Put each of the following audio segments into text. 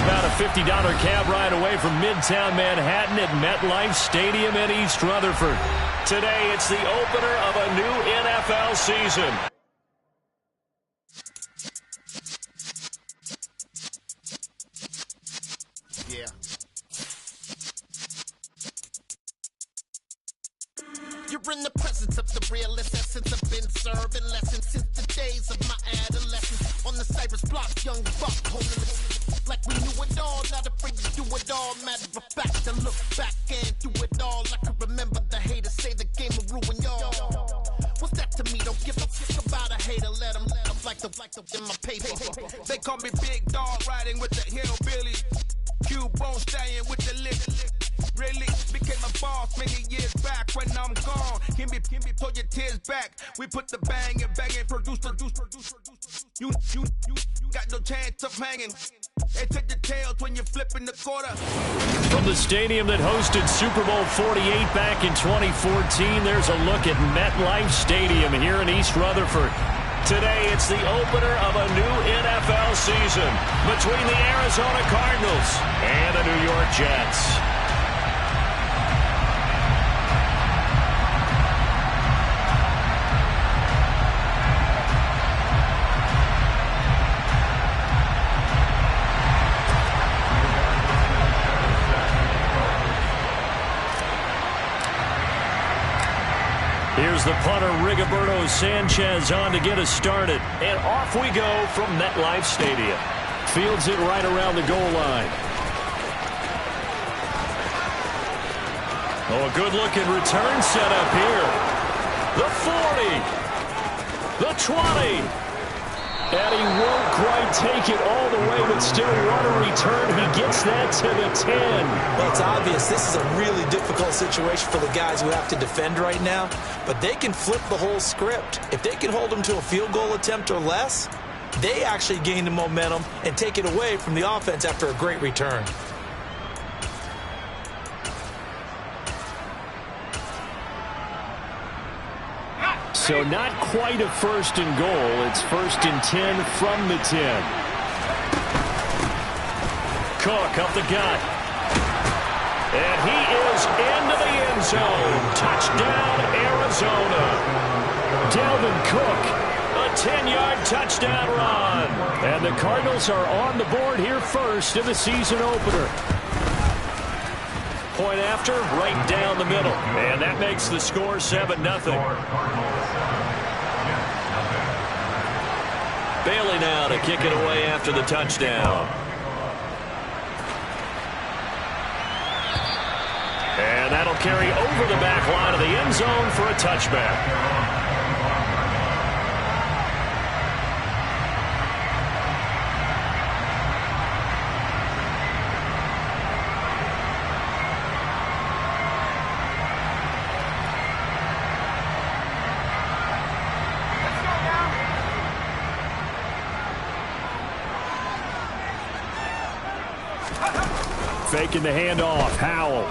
about a $50 cab ride away from Midtown Manhattan at MetLife Stadium in East Rutherford. Today, it's the opener of a new NFL season. Yeah. You're in the presence of the realest essence. I've been serving lessons since the days of my adolescence. On the Cypress block, young buck, holding it like we knew it all. Not afraid to do it all. Matter of fact, to look back and do it all. I can remember the haters say the game will ruin y'all. What's that to me? Don't give a fuck about a hater. Let them like the in my paper. They call me Big Dog, riding with the hillbilly. Q-Bone staying with the lick. Really became a boss many years back. When I'm gone, can be pull your tears back. We put the bang and produce. You got no chance of hanging. They take the tails when you're flipping the quarter. From the stadium that hosted Super Bowl 48 back in 2014, there's a look at MetLife Stadium here in East Rutherford. Today, it's the opener of a new NFL season between the Arizona Cardinals and the New York Jets. Here's the punter, Rigoberto Sanchez, on to get us started. And off we go from MetLife Stadium. Fields it right around the goal line. Oh, a good-looking return set up here. The 40. The 20. And he won't quite take it all the way, but still what a return. He gets that to the 10. Well, it's obvious this is a really difficult situation for the guys who have to defend right now, but they can flip the whole script. If they can hold them to a field goal attempt or less, they actually gain the momentum and take it away from the offense after a great return. So not quite a first and goal. It's first and 10 from the 10. Cook up the gut. And he is into the end zone. Touchdown, Arizona. Dalvin Cook, a 10-yard touchdown run. And the Cardinals are on the board here first in the season opener. Point after, right down the middle. And that makes the score 7-0. Bailey now to kick it away after the touchdown. And that'll carry over the back line of the end zone for a touchback. Faking the handoff. Howell.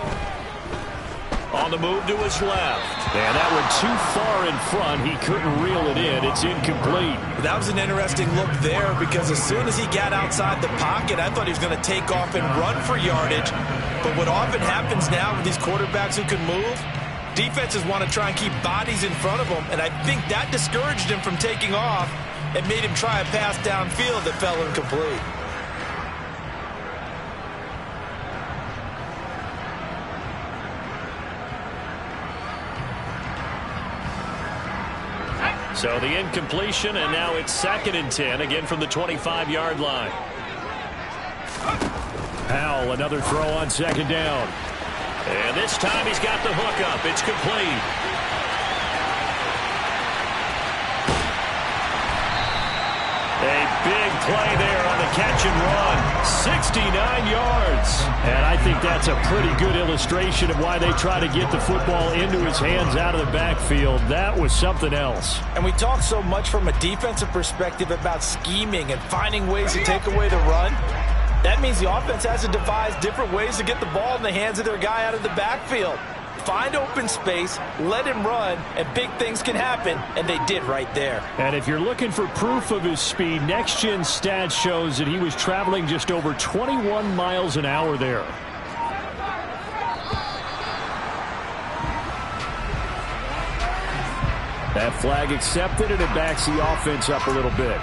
On the move to his left. And that went too far in front. He couldn't reel it in. It's incomplete. That was an interesting look there because as soon as he got outside the pocket, I thought he was going to take off and run for yardage. But what often happens now with these quarterbacks who can move, defenses want to try and keep bodies in front of them. And I think that discouraged him from taking off and made him try a pass downfield that fell incomplete. So the incompletion, and now it's 2nd and 10, again from the 25-yard line. Howell, another throw on 2nd down. And this time he's got the hook up. It's complete. A big play there on the catch and run. 69 yards. And I think that's a pretty good illustration of why they try to get the football into his hands out of the backfield. That was something else. And we talk so much from a defensive perspective about scheming and finding ways to take away the run. That means the offense has to devise different ways to get the ball in the hands of their guy out of the backfield. Find open space, let him run, and big things can happen, and they did right there. And if you're looking for proof of his speed, Next Gen Stats shows that he was traveling just over 21 miles an hour there. That flag accepted, and it backs the offense up a little bit.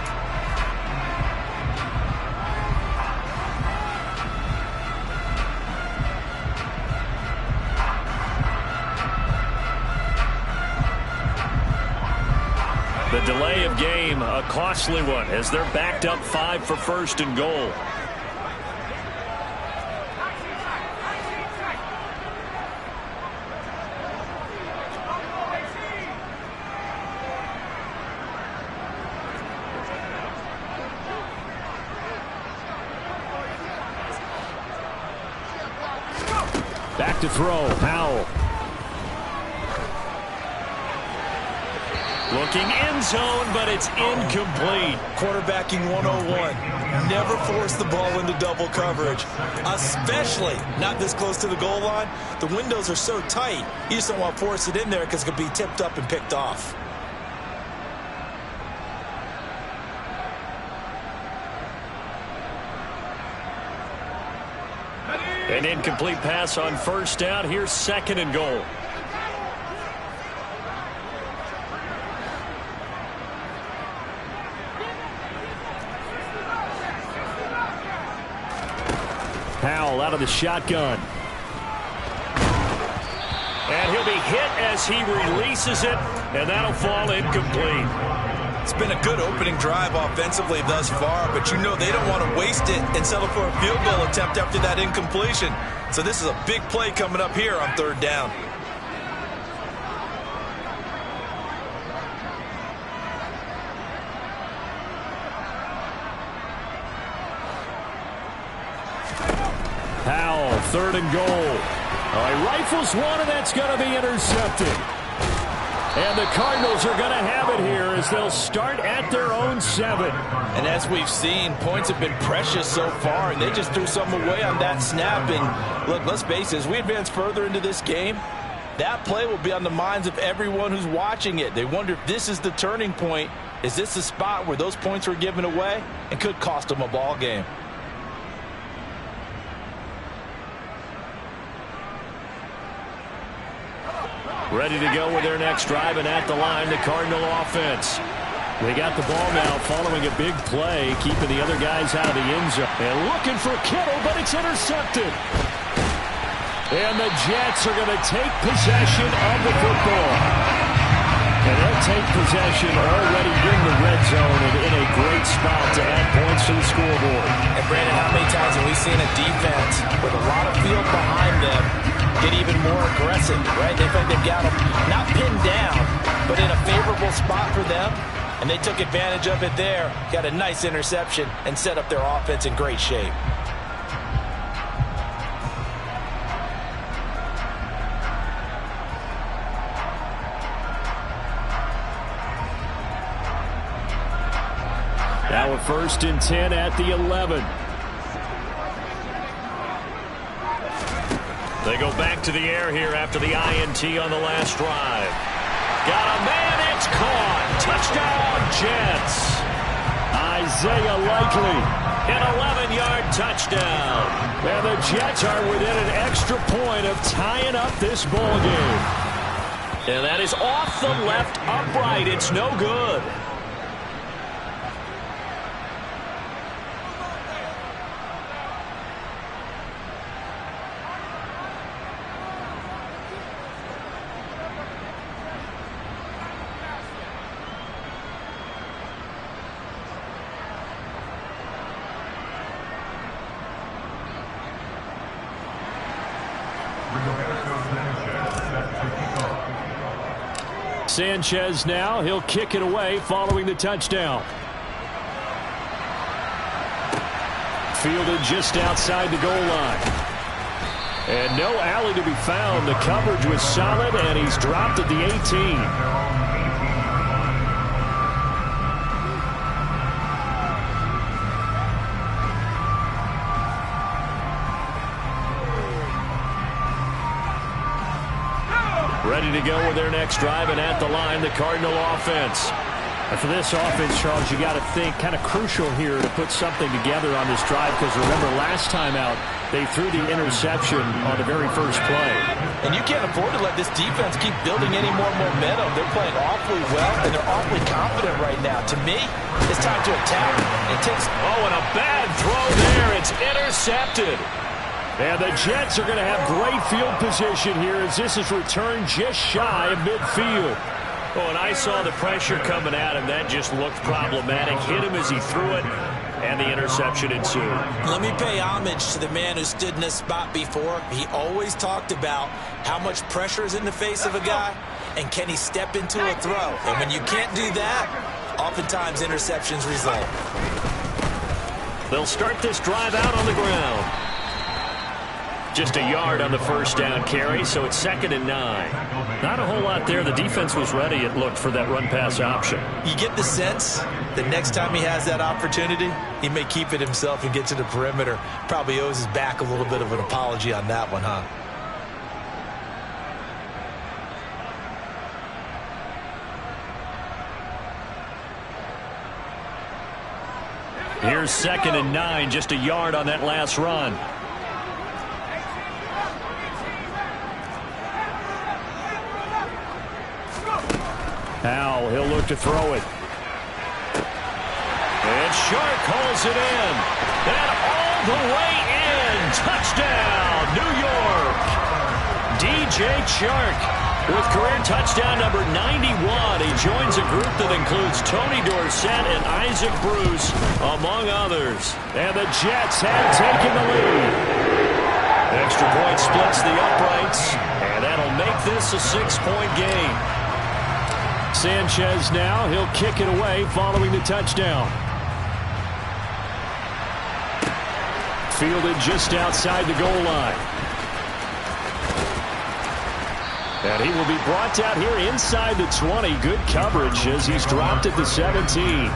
The delay of game, a costly one, as they're backed up 5 for first and goal. Back to throw, Howell. Looking end zone, but it's incomplete. Quarterbacking 101. Never force the ball into double coverage, especially not this close to the goal line. The windows are so tight, you just don't want to force it in there because it could be tipped up and picked off. An incomplete pass on first down. Here's second and goal. Howell out of the shotgun. And he'll be hit as he releases it, and that'll fall incomplete. It's been a good opening drive offensively thus far, but you know they don't want to waste it and settle for a field goal attempt after that incompletion. So this is a big play coming up here on third down. Howell, third and goal. He rifles one, and that's going to be intercepted. And the Cardinals are going to have it here as they'll start at their own 7. And as we've seen, points have been precious so far, and they just threw something away on that snap. And look, let's face it, as we advance further into this game, that play will be on the minds of everyone who's watching it. They wonder if this is the turning point. Is this the spot where those points were given away and could cost them a ball game? Ready to go with their next drive, and at the line, the Cardinal offense. They got the ball now following a big play, keeping the other guys out of the end zone. And looking for Kittle, but it's intercepted. And the Jets are going to take possession of the football. And they'll take possession already in the red zone and in a great spot to add points to the scoreboard. And Brandon, how many times have we seen a defense with a lot of field behind them get even more aggressive, right? They think they've got them not pinned down, but in a favorable spot for them, and they took advantage of it there, got a nice interception, and set up their offense in great shape. Now a 1st and 10 at the 11. They go back to the air here after the INT on the last drive. Got a man, it's caught. Touchdown, Jets. Isaiah Likely, an 11-yard touchdown. And the Jets are within an extra point of tying up this ball game. And that is off the left upright. It's no good. Sanchez now, he'll kick it away following the touchdown. Fielded just outside the goal line. And no alley to be found. The coverage was solid, and he's dropped at the 18. Ready to go with their next drive, and at the line, the Cardinal offense. And for this offense, Charles, you got to think kind of crucial here to put something together on this drive, because remember last time out they threw the interception on the very first play. And you can't afford to let this defense keep building any more momentum. They're playing awfully well, and they're awfully confident right now. To me, it's time to attack. It takes... Oh, and a bad throw there. It's intercepted. And the Jets are going to have great field position here as this is returned just shy of midfield. Oh, and I saw the pressure coming at him. That just looked problematic. Hit him as he threw it, and the interception ensued. Let me pay homage to the man who stood in this spot before. He always talked about how much pressure is in the face of a guy, and can he step into a throw. And when you can't do that, oftentimes interceptions result. They'll start this drive out on the ground. Just a yard on the first down carry, so it's 2nd and 9. Not a whole lot there. The defense was ready, it looked, for that run-pass option. You get the sense that next time he has that opportunity, he may keep it himself and get to the perimeter. Probably owes his back a little bit of an apology on that one, huh? Here's 2nd and 9, just a yard on that last run. Now he'll look to throw it. And Shark hauls it in. And all the way in. Touchdown, New York. DJ Chark with career touchdown number 91. He joins a group that includes Tony Dorsett and Isaac Bruce, among others. And the Jets have taken the lead. Extra point splits the uprights, and that'll make this a 6-point game. Sanchez now, he'll kick it away following the touchdown. Fielded just outside the goal line. And he will be brought down here inside the 20. Good coverage as he's dropped at the 17.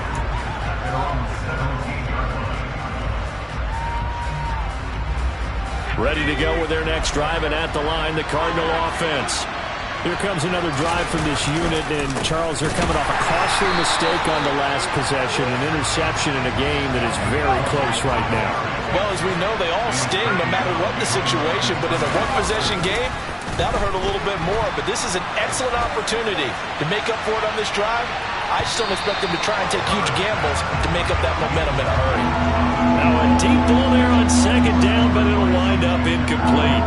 Ready to go with their next drive, and at the line, the Cardinal offense. Here comes another drive from this unit, and Charles, they're coming off a costly mistake on the last possession, an interception in a game that is very close right now. Well, as we know, they all sting no matter what the situation, but in a one-possession game, that'll hurt a little bit more. But this is an excellent opportunity to make up for it on this drive. I just don't expect them to try and take huge gambles to make up that momentum in a hurry. Now a deep ball there on 2nd down, but it'll wind up incomplete.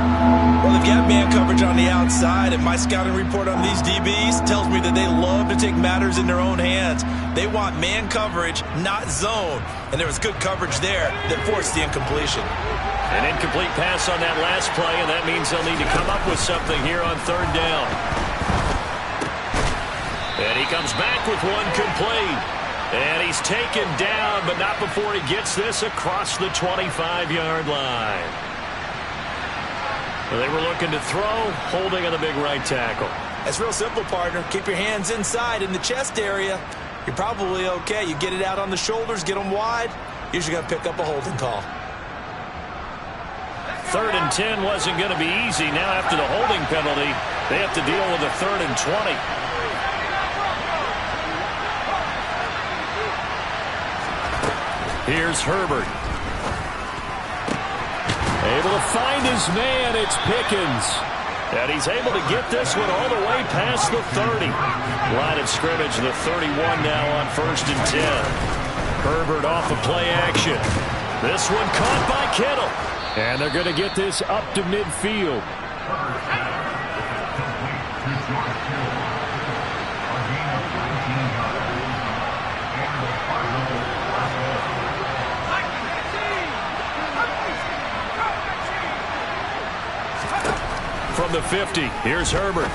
Well, they've got man coverage on the outside, and my scouting report on these DBs tells me that they love to take matters in their own hands. They want man coverage, not zone. And there was good coverage there that forced the incompletion. An incomplete pass on that last play, and that means they'll need to come up with something here on 3rd down. And he comes back with one complete. And he's taken down, but not before he gets this across the 25-yard line. Well, they were looking to throw, holding on the big right tackle. That's real simple, partner. Keep your hands inside in the chest area. You're probably okay. You get it out on the shoulders, get them wide. Usually going to pick up a holding call. 3rd and 10 wasn't going to be easy. Now after the holding penalty, they have to deal with a 3rd and 20. Here's Herbert. Able to find his man. It's Pickens. And he's able to get this one all the way past the 30. Line of scrimmage, the 31 now on 1st and 10. Herbert off of play action. This one caught by Kittle. And they're going to get this up to midfield. From the 50, here's Herbert.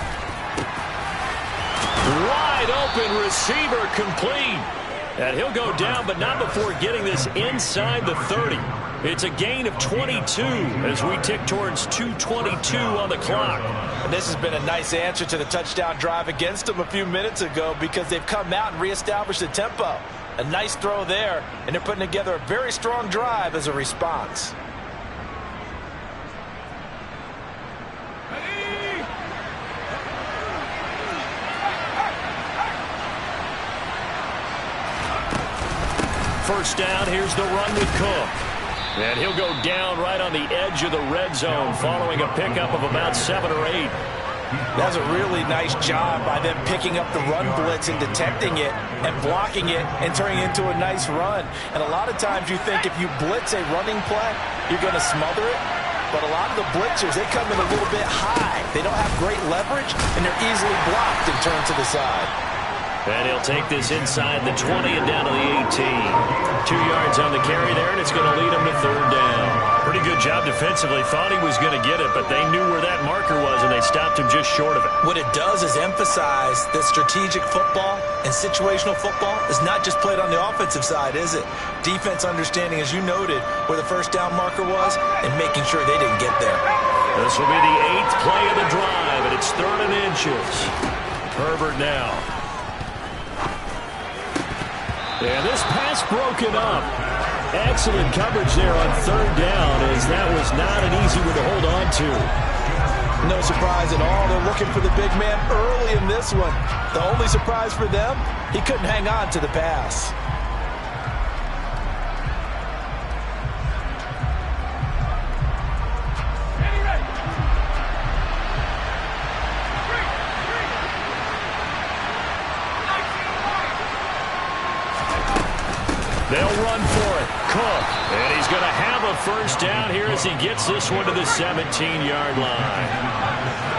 Wide open receiver, complete. And he'll go down, but not before getting this inside the 30. It's a gain of 22 as we tick towards 2:22 on the clock. And this has been a nice answer to the touchdown drive against them a few minutes ago because they've come out and reestablished the tempo. A nice throw there, and they're putting together a very strong drive as a response. First down, here's the run with Cook. And he'll go down right on the edge of the red zone following a pickup of about 7 or 8. That's a really nice job by them picking up the run blitz and detecting it and blocking it and turning it into a nice run. And a lot of times you think if you blitz a running play, you're going to smother it. But a lot of the blitzers, they come in a little bit high. They don't have great leverage, and they're easily blocked and turned to the side. And he'll take this inside the 20 and down to the 18. 2 yards on the carry there, and it's going to lead him to third down. Pretty good job defensively. Thought he was going to get it, but they knew where that marker was, and they stopped him just short of it. What it does is emphasize that strategic football and situational football is not just played on the offensive side, is it? Defense understanding, as you noted, where the first down marker was and making sure they didn't get there. This will be the 8th play of the drive, and it's 3rd and inches. Herbert now. And this pass broken up. Excellent coverage there on 3rd down, as that was not an easy one to hold on to. No surprise at all. They're looking for the big man early in this one. The only surprise for them, he couldn't hang on to the pass. They'll run for it. Cook. And he's going to have a first down here as he gets this one to the 17-yard line.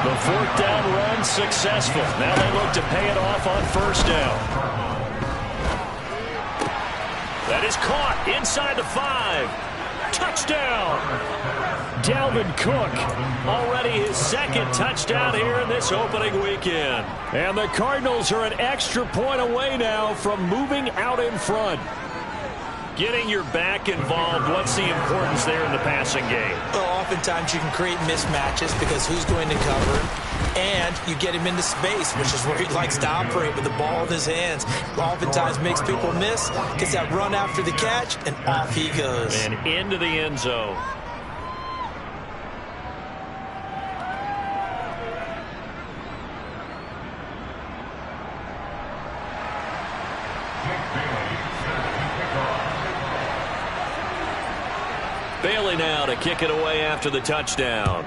The 4th down run successful. Now they look to pay it off on first down. That is caught inside the 5. Touchdown. Dalvin Cook, already his 2nd touchdown here in this opening weekend. And the Cardinals are an extra point away now from moving out in front. Getting your back involved, what's the importance there in the passing game? Well, oftentimes you can create mismatches because who's going to cover him, and you get him into space, which is where he likes to operate with the ball in his hands. Oftentimes makes people miss, gets that run after the catch, and off he goes. And into the end zone. Bailey now to kick it away after the touchdown.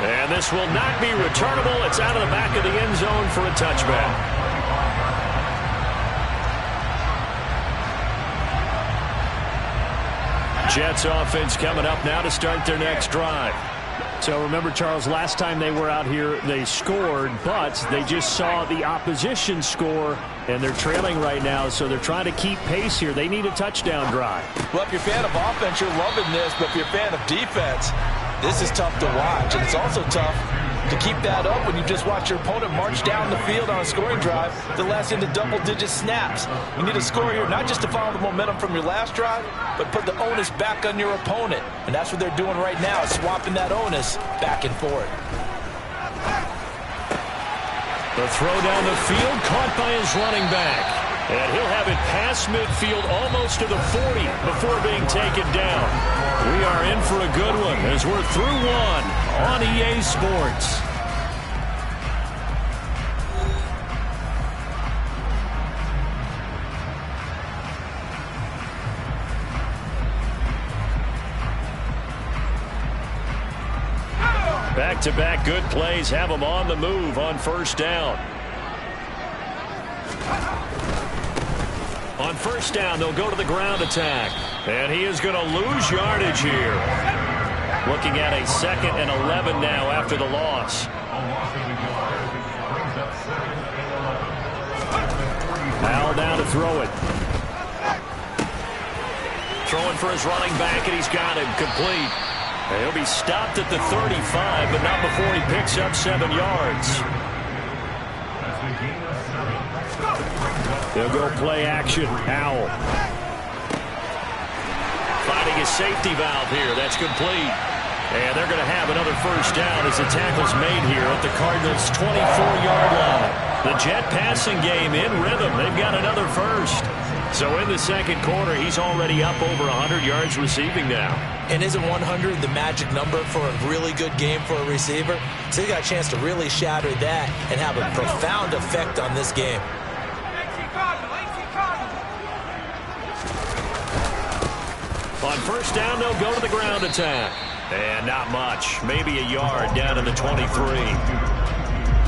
And this will not be returnable. It's out of the back of the end zone for a touchback. Jets offense coming up now to start their next drive. So remember, Charles, last time they were out here, they scored, but they just saw the opposition score, and they're trailing right now, so they're trying to keep pace here. They need a touchdown drive. Well, if you're a fan of offense, you're loving this, but if you're a fan of defense, this is tough to watch, and it's also tough to keep that up when you just watch your opponent march down the field on a scoring drive that lasts into double-digit snaps. You need a score here, not just to follow the momentum from your last drive, but put the onus back on your opponent. And that's what they're doing right now, swapping that onus back and forth. The throw down the field, caught by his running back. And he'll have it past midfield almost to the 40 before being taken down. We are in for a good one as we're through one on EA Sports. Back-to-back good plays have them on the move on first down. On first down, they'll go to the ground attack. And he is going to lose yardage here. Looking at a 2nd and 11 now after the loss. Now down to throw it. Throwing for his running back, and he's got him complete. And he'll be stopped at the 35, but not before he picks up 7 yards. They'll go play action. Howell. Finding his safety valve here. That's complete. And they're going to have another first down as the tackle's made here at the Cardinals' 24-yard line. The Jet passing game in rhythm. They've got another first. So in the second quarter, he's already up over 100 yards receiving now. And isn't 100 the magic number for a really good game for a receiver? So he got a chance to really shatter that and have a profound effect on this game. On first down, they'll go to the ground attack. And not much. Maybe a yard down to the 23.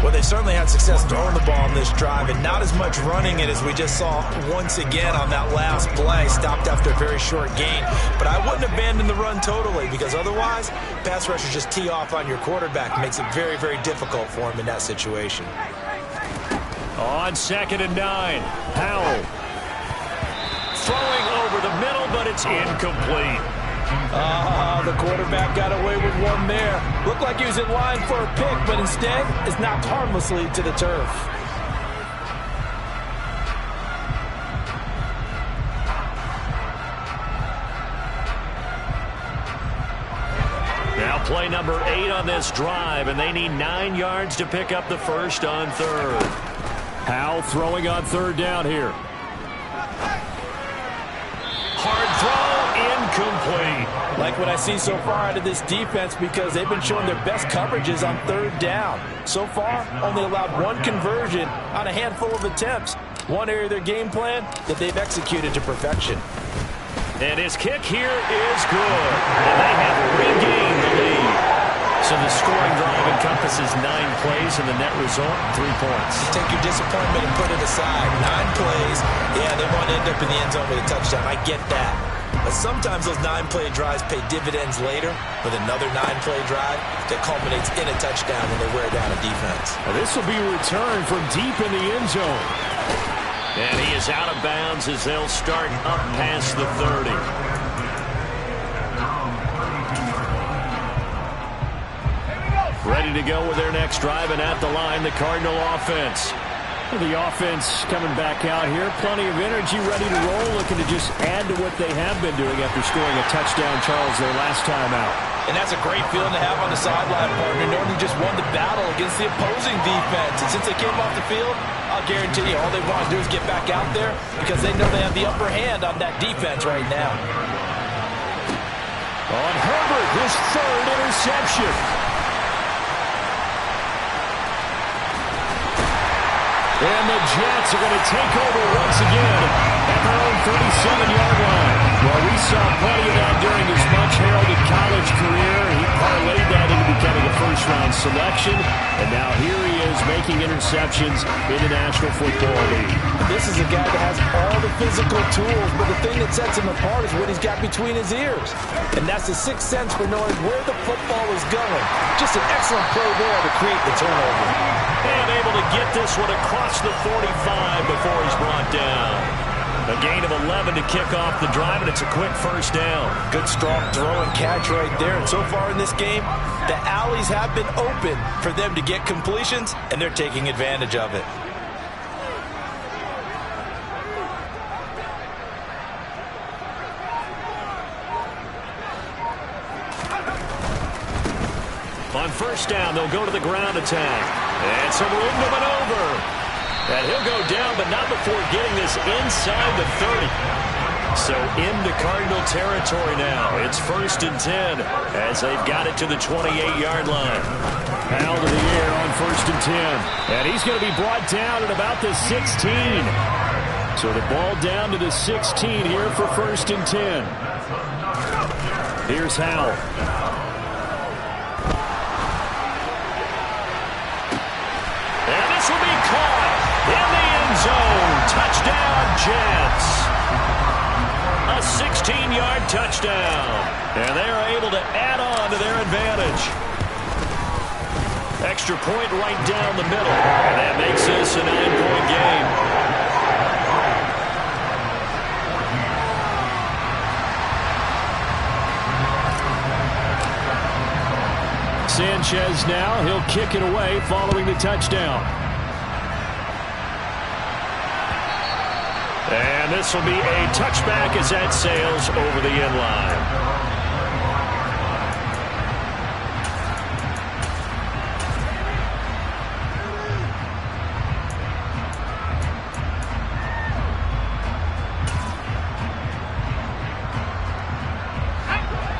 Well, they certainly had success throwing the ball on this drive and not as much running it as we just saw once again on that last play. Stopped after a very short gain. But I wouldn't abandon the run totally because otherwise, pass rushers just tee off on your quarterback. Makes it very, very difficult for him in that situation. On 2nd and 9, Howell. Throwing over the middle, but it's incomplete. The quarterback got away with one there. Looked like he was in line for a pick, but instead is knocked harmlessly to the turf. Now play number 8 on this drive, and they need 9 yards to pick up the first on 3rd. Howell throwing on 3rd down here. Hard throw, incomplete. Like what I see so far out of this defense because they've been showing their best coverages on 3rd down. So far, only allowed 1 conversion on a handful of attempts. One area of their game plan that they've executed to perfection. And his kick here is good. And they have regained the lead. So the scoring drive encompasses 9 plays, and the net result, 3 points. Take your disappointment and put it aside. 9 plays. Yeah, they want to end up in the end zone with a touchdown. I get that. But sometimes those 9-play drives pay dividends later with another 9-play drive that culminates in a touchdown when they wear down a defense. Now this will be a return from deep in the end zone. And he is out of bounds as they'll start up past the 30. Ready to go with their next drive, and at the line, the Cardinal offense. The offense coming back out here. Plenty of energy, ready to roll, looking to just add to what they have been doing after scoring a touchdown, Charles, their last time out. And that's a great feeling to have on the sideline, partner, knowing you just won the battle against the opposing defense. And since they came off the field, I'll guarantee you all they want to do is get back out there because they know they have the upper hand on that defense right now. On Herbert, his 3rd interception. And the Jets are going to take over once again at their own 37-yard line. Well, we saw plenty of that during his much-heralded college career. He parlayed that into becoming a first-round selection. And now here he is making interceptions in the National Football League. This is a guy that has all the physical tools, but the thing that sets him apart is what he's got between his ears. And that's the sixth sense for knowing where the football is going. Just an excellent play there to create the turnover. And able to get this one across the 45 before he's brought down. A gain of 11 to kick off the drive, and it's a quick first down. Good strong throw and catch right there. And so far in this game, the alleys have been open for them to get completions, and they're taking advantage of it. On first down, they'll go to the ground attack. And some room to maneuver. And he'll go down, but not before getting this inside the 30. So into Cardinal territory now. It's 1st and 10 as they've got it to the 28-yard line. Out of the air on 1st and 10. And he's going to be brought down at about the 16. So the ball down to the 16 here for 1st and 10. Here's Howell. And this will be caught in the end zone. Touchdown, Jets. A 16-yard touchdown. And they are able to add on to their advantage. Extra point right down the middle. And that makes this a 9-point game. Sanchez now, he'll kick it away following the touchdown. And this will be a touchback as that sails over the end line.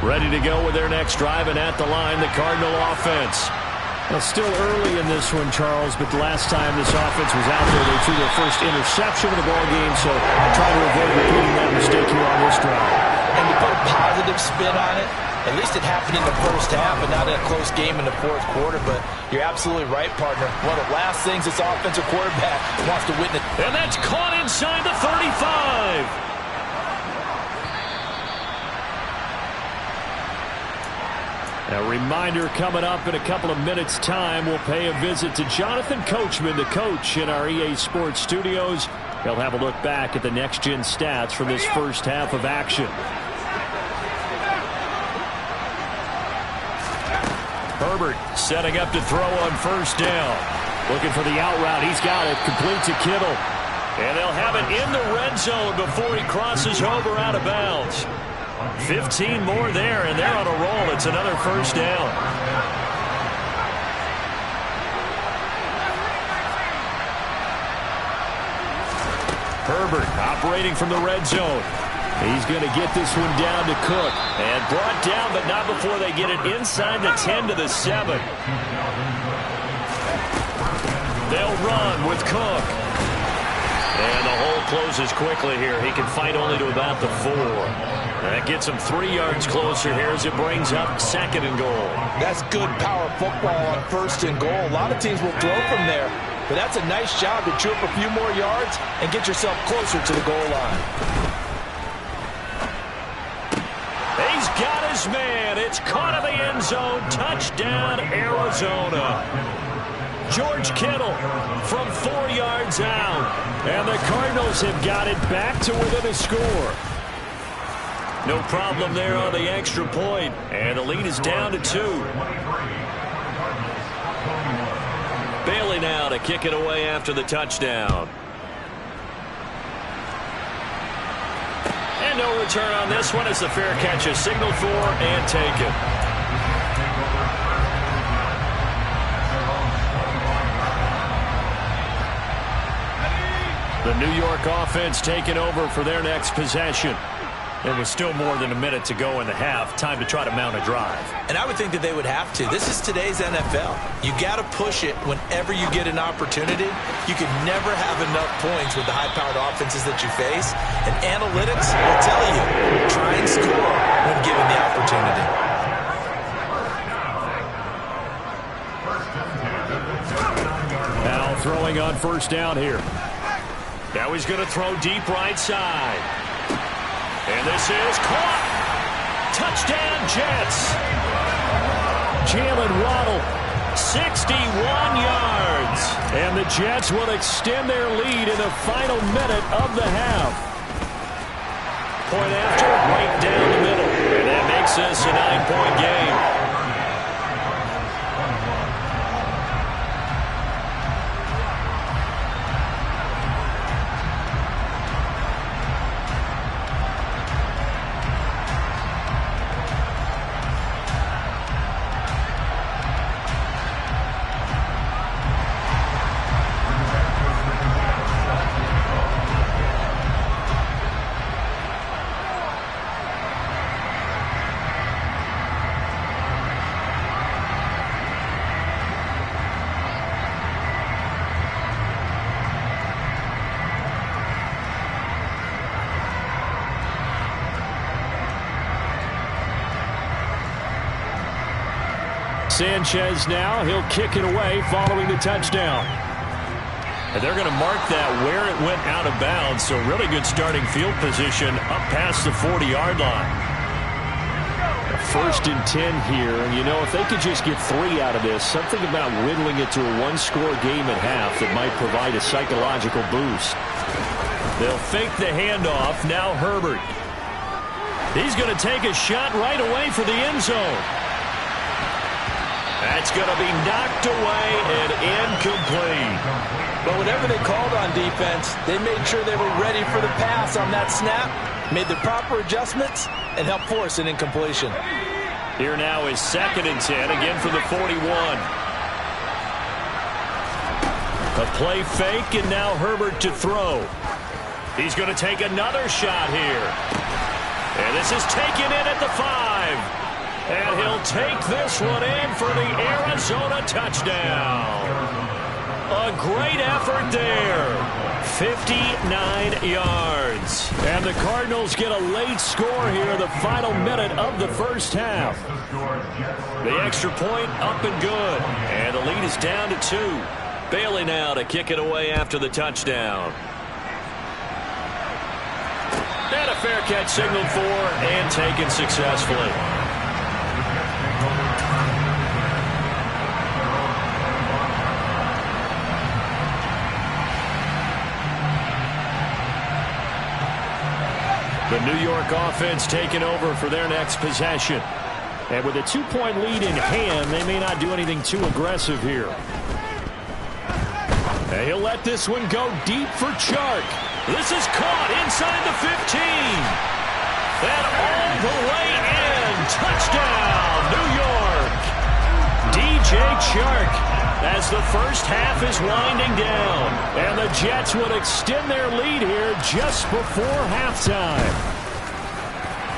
Ready to go with their next drive, and at the line, the Cardinal offense. Well, still early in this one, Charles, but the last time this offense was out there, they threw their first interception of the ball game, so try to avoid repeating that mistake here on this drive. And to put a positive spin on it, at least it happened in the first half and not in a close game in the fourth quarter, but you're absolutely right, partner. One of the last things this offensive quarterback wants to witness. And that's caught inside the 35. A reminder coming up in a couple of minutes' time. We'll pay a visit to Jonathan Coachman, the coach in our EA Sports studios. He'll have a look back at the next-gen stats from this first half of action. Herbert setting up to throw on first down. Looking for the out route. He's got it. Complete to Kittle. And they'll have it in the red zone before he crosses over out of bounds. 15 more there, and they're on a roll. It's another first down. Herbert operating from the red zone. He's going to get this one down to Cook. And brought down, but not before they get it inside the 10 to the 7. They'll run with Cook. And the hole closes quickly here. He can fight only to about the 4. That gets him 3 yards closer here as it brings up second and goal. That's good power football on first and goal. A lot of teams will throw from there, but that's a nice job to chew up a few more yards and get yourself closer to the goal line. He's got his man. It's caught in the end zone. Touchdown, Arizona. George Kittle from 4 yards out. And the Cardinals have got it back to within a score. No problem there on the extra point. And the lead is down to 2. Bailey now to kick it away after the touchdown. And no return on this one as the fair catch is signaled for and taken. The New York offense taking over for their next possession. There was still more than a minute to go in the half. Time to try to mount a drive. And I would think that they would have to. This is today's NFL. You got to push it whenever you get an opportunity. You can never have enough points with the high-powered offenses that you face. And analytics will tell you, try and score when given the opportunity. Now throwing on first down here. Now he's going to throw deep right side. And this is caught. Touchdown, Jets. Jalen Waddle, 61 yards. And the Jets will extend their lead in the final minute of the half. Point after, right down the middle. And that makes this a 9-point game. Sanchez now, he'll kick it away following the touchdown. And they're going to mark that where it went out of bounds, so really good starting field position up past the 40-yard line. First and 10 here, and you know, if they could just get 3 out of this, something about whittling it to a one-score game at half that might provide a psychological boost. They'll fake the handoff, now Herbert. He's going to take a shot right away for the end zone. That's going to be knocked away and incomplete. But whatever they called on defense, they made sure they were ready for the pass on that snap, made the proper adjustments, and helped force an incompletion. Here now is 2nd and 10, again from the 41. A play fake, and now Herbert to throw. He's going to take another shot here. And this is taken in at the 5. And he'll take this one in for the Arizona touchdown. A great effort there. 59 yards. And the Cardinals get a late score here, the final minute of the first half. The extra point up and good. And the lead is down to 2. Bailey now to kick it away after the touchdown. And a fair catch signaled for and taken successfully. The New York offense taking over for their next possession. And with a 2-point lead in hand, they may not do anything too aggressive here. And he'll let this one go deep for Chark. This is caught inside the 15. And all the way in. Touchdown, New York. DJ Chark as the first half is winding down. And the Jets would extend their lead here just before halftime.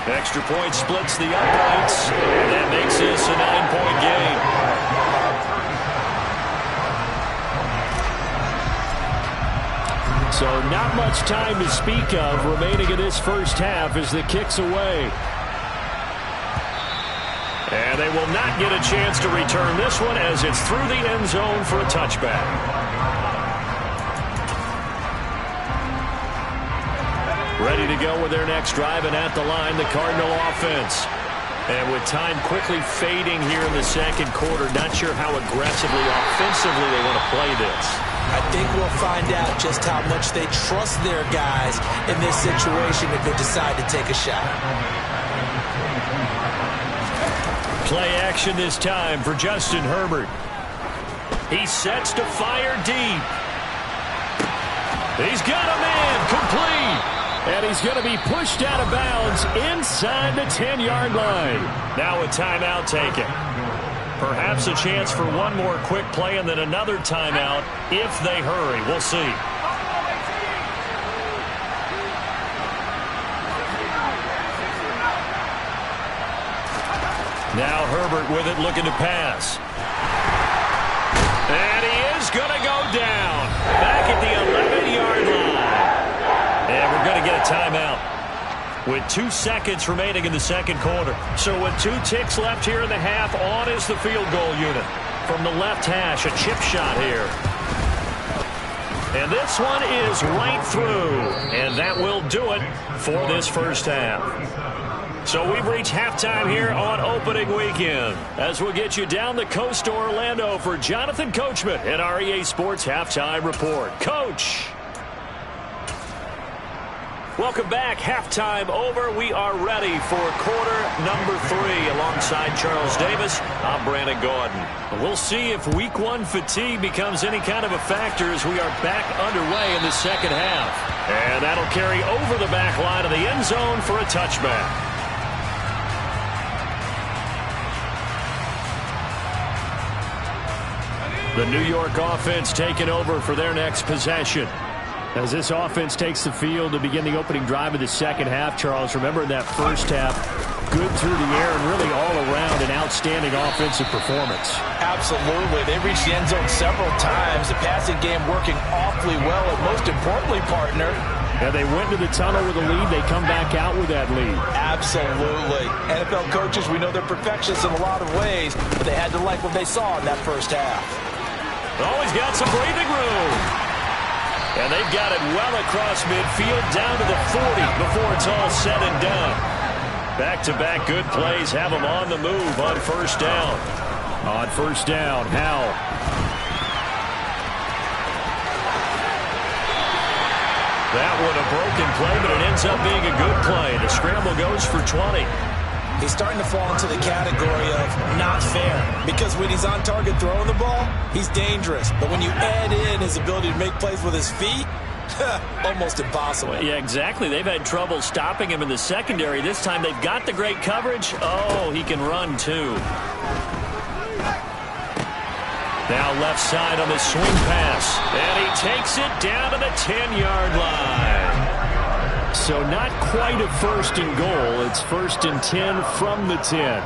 Extra point splits the uprights. And that makes this a 9-point game. So not much time to speak of remaining in this first half as the kick's away. And they will not get a chance to return this one as it's through the end zone for a touchback. Ready to go with their next drive, and at the line, the Cardinal offense. And with time quickly fading here in the second quarter, not sure how aggressively, offensively they want to play this. I think we'll find out just how much they trust their guys in this situation if they decide to take a shot. Play action this time for Justin Herbert. He sets to fire deep. He's got a man complete. And he's going to be pushed out of bounds inside the 10-yard line. Now a timeout taken. Perhaps a chance for one more quick play and then another timeout if they hurry. We'll see. Now Herbert with it, looking to pass. And he is going to go down. Back at the 11-yard line. And we're going to get a timeout with 2 seconds remaining in the second quarter. So with 2 ticks left here in the half, on is the field goal unit. From the left hash, a chip shot here. And this one is right through. And that will do it for this first half. So we've reached halftime here on opening weekend. As we'll get you down the coast to Orlando for Jonathan Coachman at our EA Sports Halftime Report. Coach. Welcome back. Halftime over. We are ready for quarter number 3 alongside Charles Davis. I'm Brandon Gordon. We'll see if week 1 fatigue becomes any kind of a factor as we are back underway in the second half. And that'll carry over the back line of the end zone for a touchback. The New York offense taking over for their next possession. As this offense takes the field to begin the opening drive of the second half, Charles, remember in that first half, good through the air and really all around an outstanding offensive performance. Absolutely. They reached the end zone several times. The passing game working awfully well, and most importantly, partner, and they went to the tunnel with a lead. They come back out with that lead. Absolutely. NFL coaches, we know they're perfectionists in a lot of ways, but they had to like what they saw in that first half. Always got some breathing room. And they've got it well across midfield down to the 40 before it's all said and done. Back-to-back good plays have them on the move on first down. On first down, Howell. That one a broken play, but it ends up being a good play. The scramble goes for 20. He's starting to fall into the category of not fair, because when he's on target throwing the ball, he's dangerous. But when you add in his ability to make plays with his feet, almost impossible. Yeah, exactly. They've had trouble stopping him in the secondary. This time they've got the great coverage. Oh, he can run too. Now left side on the swing pass. And he takes it down to the 10-yard line. So not quite a 1st and goal. It's 1st and 10 from the 10.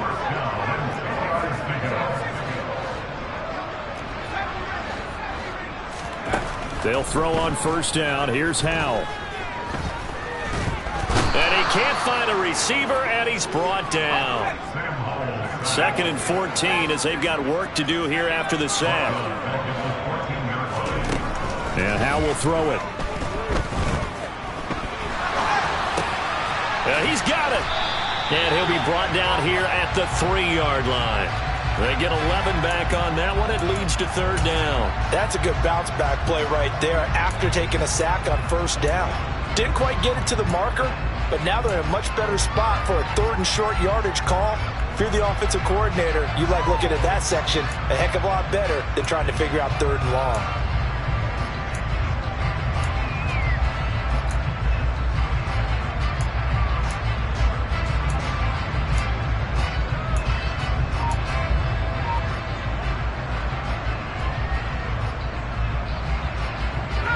They'll throw on first down. Here's Howell. And he can't find a receiver, and he's brought down. 2nd and 14 as they've got work to do here after the sack. And Howell will throw it. He's got it. And he'll be brought down here at the 3-yard line. They get 11 back on that one. It leads to 3rd down. That's a good bounce back play right there after taking a sack on first down. Didn't quite get it to the marker, but now they're in a much better spot for a 3rd and short yardage call. If you're the offensive coordinator, you like looking at that section a heck of a lot better than trying to figure out 3rd and long.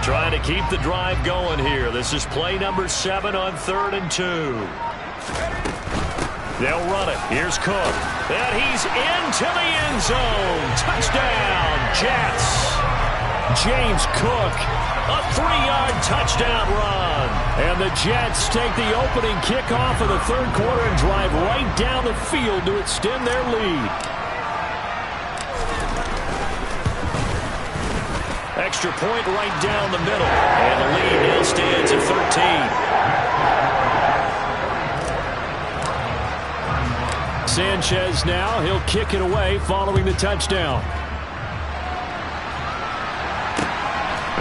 Trying to keep the drive going here. This is play number 7 on 3rd and 2. They'll run it. Here's Cook. And he's into the end zone. Touchdown, Jets. James Cook, a 3-yard touchdown run. And the Jets take the opening kickoff of the 3rd quarter and drive right down the field to extend their lead. Extra point right down the middle. And the lead now stands at 13. Sanchez now. He'll kick it away following the touchdown.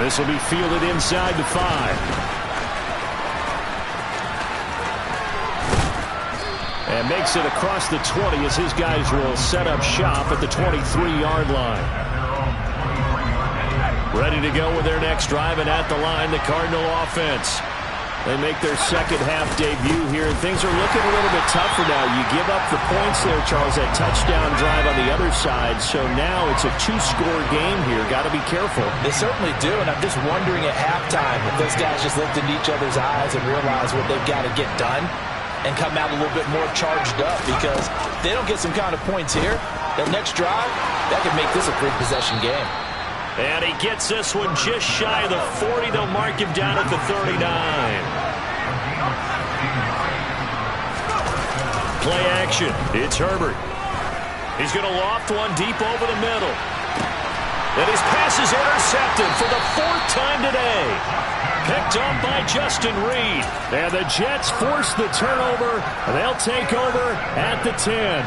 This will be fielded inside the 5. And makes it across the 20 as his guys will set up shop at the 23-yard line. Ready to go with their next drive, and at the line, the Cardinal offense. They make their second half debut here, and things are looking a little bit tougher now. You give up the points there, Charles, that touchdown drive on the other side, so now it's a 2-score game here. Got to be careful. They certainly do, and I'm just wondering at halftime if those guys just looked into each other's eyes and realized what they've got to get done and come out a little bit more charged up, because if they don't get some kind of points here, that next drive, that could make this a 3-possession game. And he gets this one just shy of the 40. They'll mark him down at the 39. Play action. It's Herbert. He's going to loft one deep over the middle. And his pass is intercepted for the 4th time today. Picked up by Justin Reed. And the Jets force the turnover. They'll take over at the 10.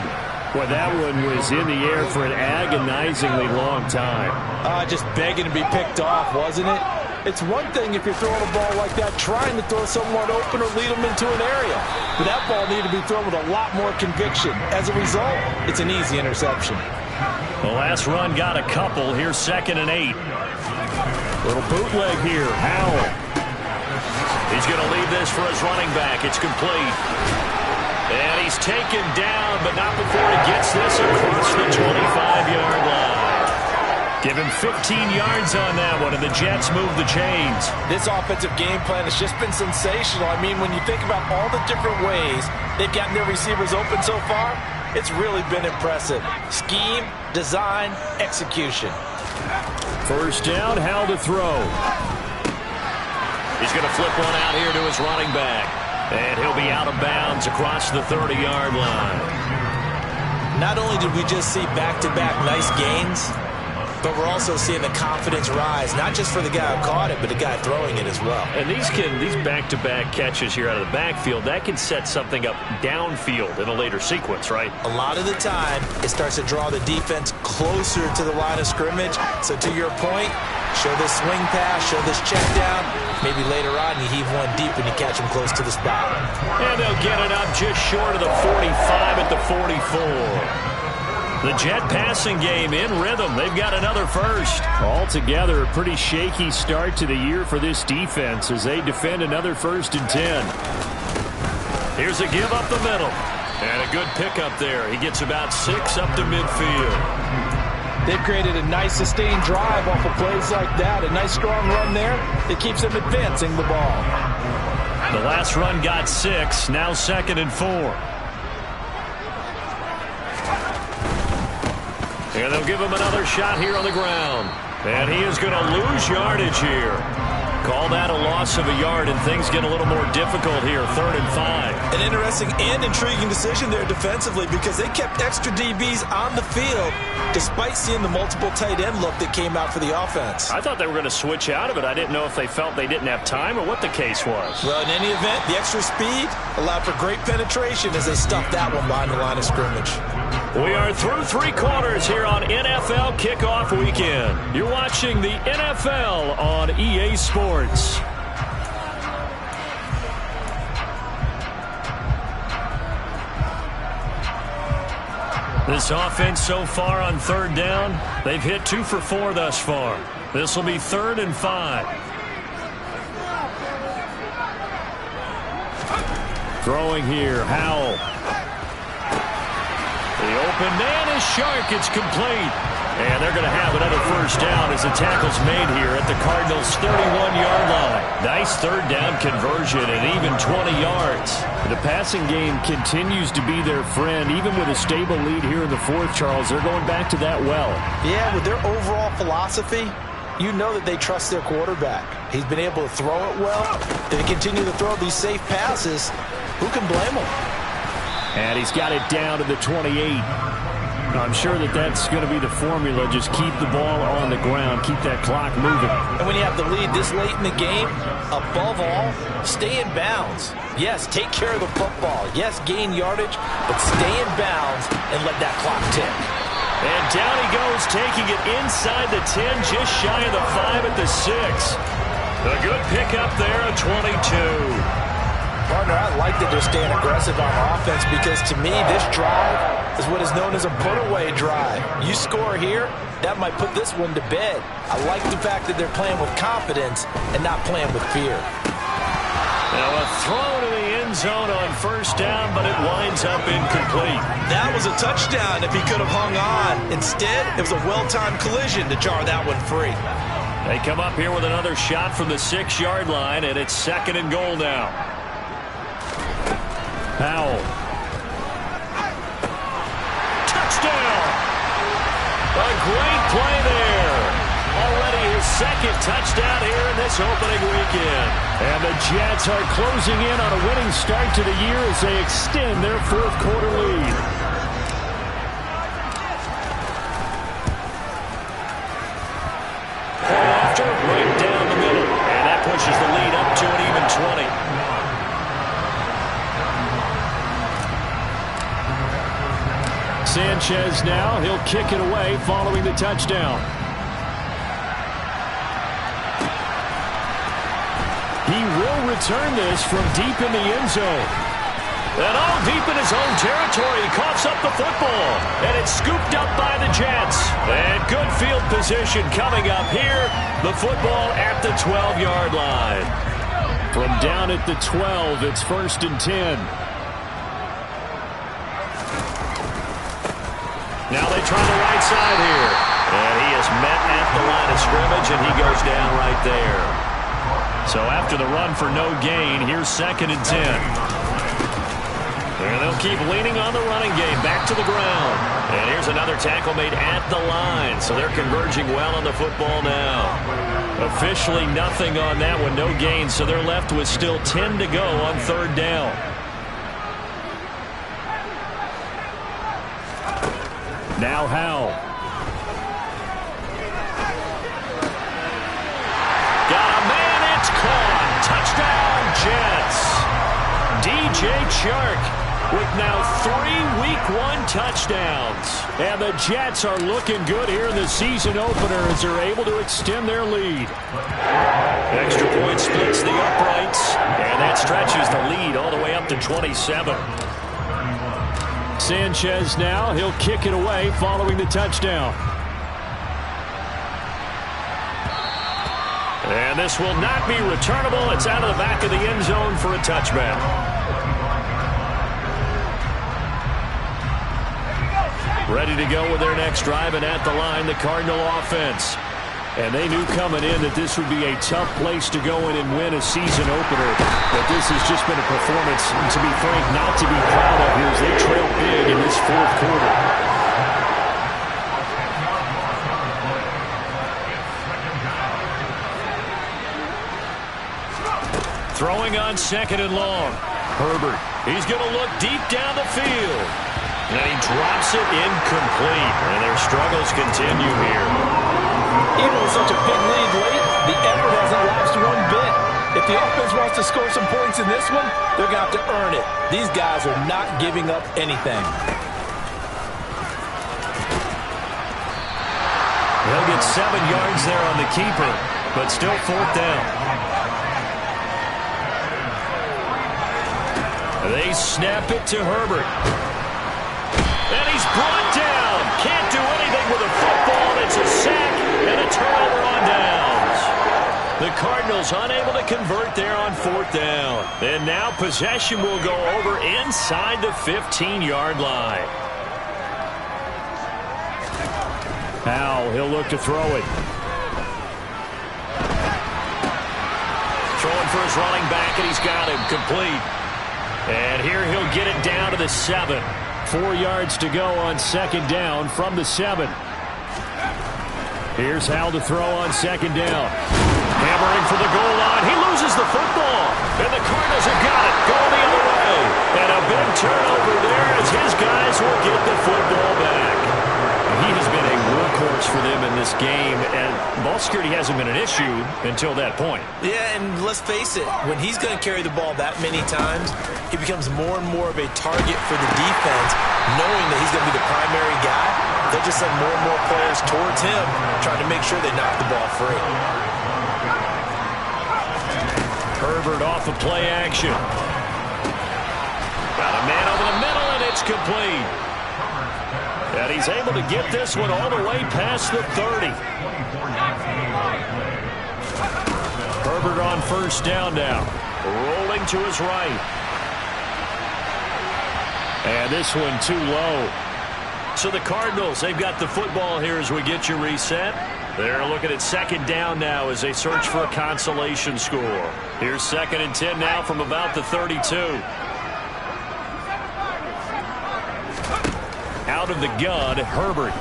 Well, that one was in the air for an agonizingly long time. Just begging to be picked off, wasn't it? It's one thing if you're throwing a ball like that, trying to throw someone open or lead them into an area. But that ball needed to be thrown with a lot more conviction. As a result, it's an easy interception. The last run got a couple. Here's 2nd and 8. Little bootleg here. Howell. He's going to leave this for his running back. It's complete. And he's taken down, but not before he gets this across the 25-yard line. Give him 15 yards on that one, and the Jets move the chains. This offensive game plan has just been sensational. I mean, when you think about all the different ways they've gotten their receivers open so far, it's really been impressive. Scheme, design, execution. First down, Howell to throw. He's going to flip one out here to his running back. And he'll be out of bounds across the 30-yard line. Not only did we just see back-to-back nice gains, but we're also seeing the confidence rise, not just for the guy who caught it, but the guy throwing it as well. And these back-to-back catches here out of the backfield, that can set something up downfield in a later sequence, right? A lot of the time, it starts to draw the defense closer to the line of scrimmage. So to your point, show this swing pass, show this check down. Maybe later on you heave one deep and you catch him close to the spot. And they'll get it up just short of the 45 at the 44. The Jet passing game in rhythm. They've got another first. Altogether, a pretty shaky start to the year for this defense as they defend another 1st and 10. Here's a give up the middle. And a good pickup there. He gets about 6 up to midfield. They've created a nice sustained drive off of plays like that. A nice strong run there that keeps them advancing the ball. The last run got 6. Now 2nd and 4. And they'll give him another shot here on the ground. And he is going to lose yardage here. Call that a loss of a yard, and things get a little more difficult here, 3rd and 5. An interesting and intriguing decision there defensively because they kept extra DBs on the field despite seeing the multiple tight end look that came out for the offense. I thought they were going to switch out of it. I didn't know if they felt they didn't have time or what the case was. Well, in any event, the extra speed allowed for great penetration as they stuffed that one behind the line of scrimmage. We are through 3 quarters here on NFL Kickoff Weekend. You're watching the NFL on EA Sports. This offense so far on 3rd down, they've hit 2 for 4 thus far. This will be 3rd and 5. Throwing here, Howell. The open man is Shark. It's complete. And they're going to have another 1st down as the tackle's made here at the Cardinals' 31-yard line. Nice 3rd down conversion and even 20 yards. The passing game continues to be their friend. Even with a stable lead here in the 4th, Charles, they're going back to that well. Yeah, with their overall philosophy, you know that they trust their quarterback. He's been able to throw it well. If they continue to throw these safe passes, who can blame them? And he's got it down to the 28. I'm sure that that's going to be the formula. Just keep the ball on the ground. Keep that clock moving. And when you have the lead this late in the game, above all, stay in bounds. Yes, take care of the football. Yes, gain yardage, but stay in bounds and let that clock tick. And down he goes, taking it inside the 10, just shy of the 5 at the 6. A good pickup there, a 22. Partner, I like that they're staying aggressive on offense because to me, this drive is what is known as a put-away drive. You score here, that might put this one to bed. I like the fact that they're playing with confidence and not playing with fear. Now a throw to the end zone on 1st down, but it winds up incomplete. That was a touchdown if he could have hung on. Instead, it was a well-timed collision to jar that one free. They come up here with another shot from the 6-yard line, and it's 2nd and goal now. Howell. Touchdown! A great play there. Already his 2nd touchdown here in this opening weekend. And the Jets are closing in on a winning start to the year as they extend their 4th quarter lead. After right down the middle. And that pushes the lead up to an even 20. Sanchez now, he'll kick it away following the touchdown. He will return this from deep in the end zone. And all deep in his own territory, he coughs up the football. And it's scooped up by the Jets. And good field position coming up here. The football at the 12-yard line. From down at the 12, it's 1st and 10. Now they try the right side here. And he is met at the line of scrimmage, and he goes down right there. So after the run for no gain, here's 2nd and 10. And they'll keep leaning on the running game, back to the ground. And here's another tackle made at the line. So they're converging well on the football now. Officially nothing on that one, no gain. So they're left with still 10 to go on 3rd down. Now Howell. Got a man, it's caught. Touchdown, Jets. DJ Chark with now 3 Week 1 touchdowns. And the Jets are looking good here in the season opener as they're able to extend their lead. Extra point splits the uprights, and that stretches the lead all the way up to 27. Sanchez now, he'll kick it away following the touchdown. And this will not be returnable. It's out of the back of the end zone for a touchback. Ready to go with their next drive, and at the line, the Cardinal offense. And they knew coming in that this would be a tough place to go in and win a season opener. But this has just been a performance, to be frank, not to be proud of here as they trail big in this 4th quarter. Throwing on 2nd and long. Herbert, he's going to look deep down the field. And he drops it incomplete. And their struggles continue here. Even with such a big lead late, the effort hasn't lapsed one bit. If the offense wants to score some points in this one, they're going to have to earn it. These guys are not giving up anything. He'll get 7 yards there on the keeper, but still 4th down. They snap it to Herbert. And he's brought down. Can't do anything with a football. It's a sack and a turnover on downs. The Cardinals unable to convert there on 4th down. And now possession will go over inside the 15-yard line. Powell, he'll look to throw it. Throwing for his running back, and he's got him complete. And here he'll get it down to the 7. 4 yards to go on 2nd down from the 7. Here's Howell to throw on 2nd down. Hammering for the goal line. He loses the football. And the Cardinals have got it. Going the other way. And a big turnover there as his guys will get the football back. He has been a workhorse for them in this game, and ball security hasn't been an issue until that point. Yeah, and let's face it, when he's going to carry the ball that many times, he becomes more and more of a target for the defense, knowing that he's going to be the primary guy. They'll just send more and more players towards him, trying to make sure they knock the ball free. Herbert off of play action. Got a man over the middle, and it's complete. And he's able to get this one all the way past the 30. Herbert on 1st down now. Rolling to his right. And this one too low. So the Cardinals, they've got the football here as we get you reset. They're looking at 2nd down now as they search for a consolation score. Here's 2nd and 10 now from about the 32. Out of the gun, Herbert.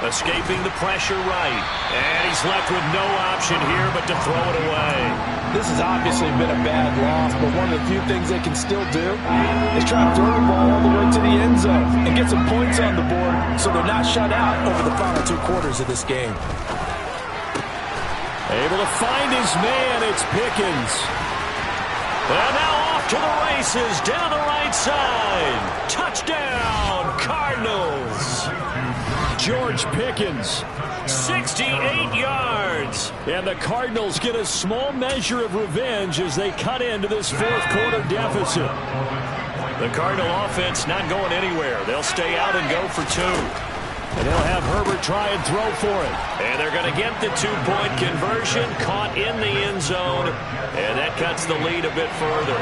Escaping the pressure right. And he's left with no option here but to throw it away. This has obviously been a bad loss, but one of the few things they can still do is try to throw the ball all the way to the end zone and get some points on the board so they're not shut out over the final 2 quarters of this game. Able to find his man, it's Pickens. And now off to the races, down the right side. Touchdown, Cardinals. George Pickens, 68 yards. And the Cardinals get a small measure of revenge as they cut into this 4th quarter deficit. The Cardinal offense not going anywhere. They'll stay out and go for 2. And they'll have Herbert try and throw for it. And they're going to get the 2-point conversion, caught in the end zone. And that cuts the lead a bit further.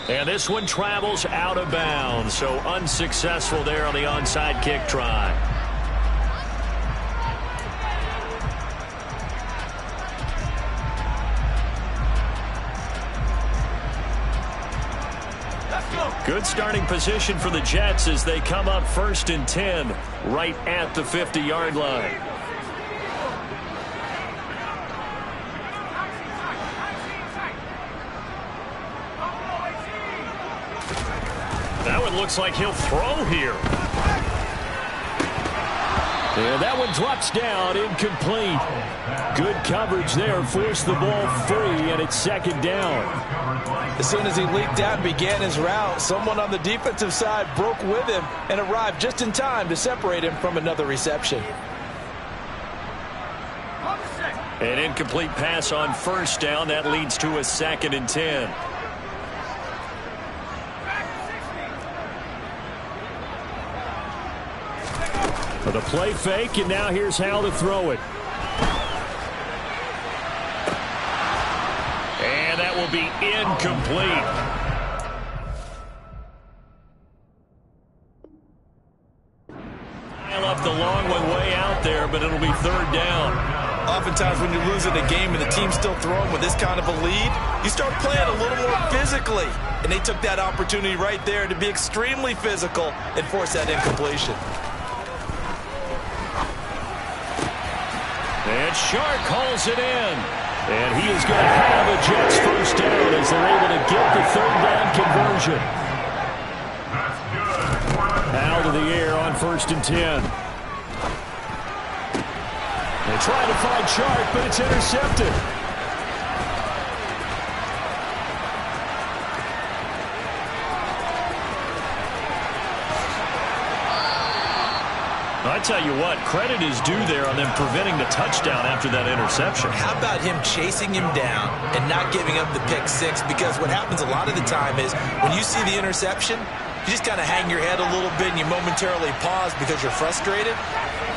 And this one travels out of bounds. So unsuccessful there on the onside kick try. Good starting position for the Jets as they come up 1st and 10 right at the 50-yard line. That one looks like he'll throw here. And that one drops down, incomplete. Good coverage there, forced the ball free, and it's 2nd down. As soon as he leaked out and began his route, someone on the defensive side broke with him and arrived just in time to separate him from another reception. An incomplete pass on 1st down. That leads to a 2nd and 10. For the play fake, and now here's Howell to throw it. And that will be incomplete. Pile up the long one way out there, but it'll be 3rd down. Oftentimes when you're losing a game and the team's still throwing with this kind of a lead, you start playing a little more physically. And they took that opportunity right there to be extremely physical and force that incompletion. And Shark hauls it in. And he is going to have a Jets first down as they're able to get the third down conversion. Out of the air on 1st and 10. They try to find Shark, but it's intercepted. I tell you what, credit is due there on them preventing the touchdown after that interception. How about him chasing him down and not giving up the pick six? Because what happens a lot of the time is when you see the interception, you just kind of hang your head a little bit and you momentarily pause because you're frustrated.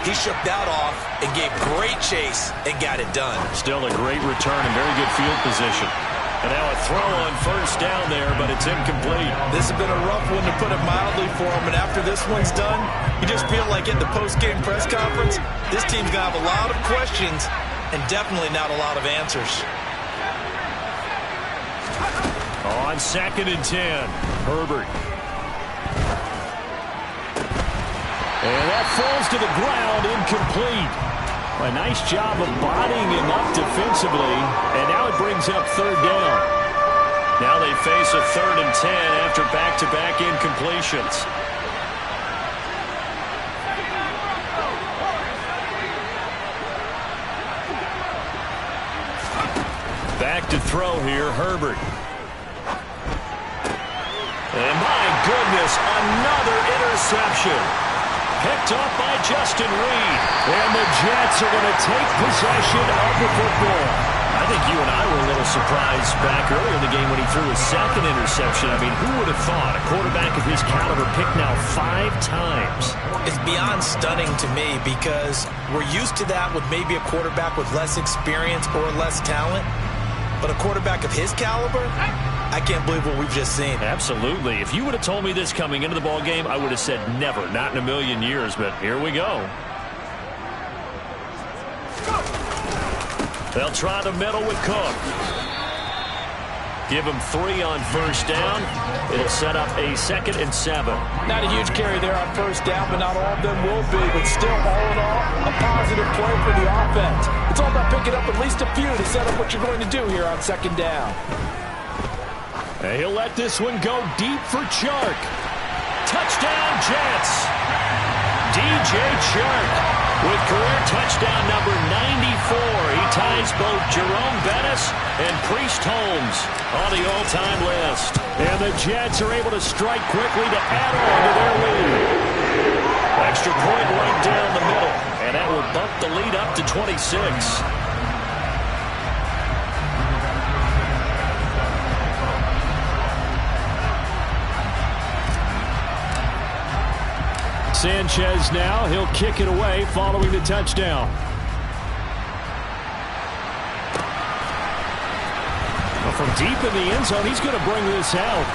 He shook that off and gave great chase and got it done. Still a great return and very good field position. And now a throw on 1st down there, but it's incomplete. This has been a rough one to put it mildly for him, and after this one's done, you just feel like at the post-game press conference, this team's going to have a lot of questions and definitely not a lot of answers. On 2nd and 10, Herbert. And that falls to the ground, incomplete. A nice job of bodying him up defensively, and now it brings up 3rd down. Now they face a 3rd and 10 after back-to-back incompletions. Back to throw here, Herbert. And my goodness, another interception. Picked up by Justin Reed. And the Jets are going to take possession of the football. I think you and I were a little surprised back earlier in the game when he threw his 2nd interception. I mean, who would have thought a quarterback of his caliber picked now 5 times? It's beyond stunning to me because we're used to that with maybe a quarterback with less experience or less talent. But a quarterback of his caliber, I can't believe what we've just seen. Absolutely. If you would have told me this coming into the ball game, I would have said never, not in a million years, but here we go. They'll try the middle with Cook. Give him 3 on 1st down. It'll set up a 2nd and 7. Not a huge carry there on 1st down, but not all of them will be. But still, all in all, a positive play for the offense. It's all about picking up at least a few to set up what you're going to do here on 2nd down. And he'll let this one go deep for Chark. Touchdown, Jets. DJ Chark with career touchdown number 94. He ties both Jerome Bettis and Priest Holmes on the all-time list. And the Jets are able to strike quickly to add on to their lead. Extra point right down the middle, and that will bump the lead up to 26. Sanchez now, he'll kick it away following the touchdown. Well, from deep in the end zone, he's going to bring this out.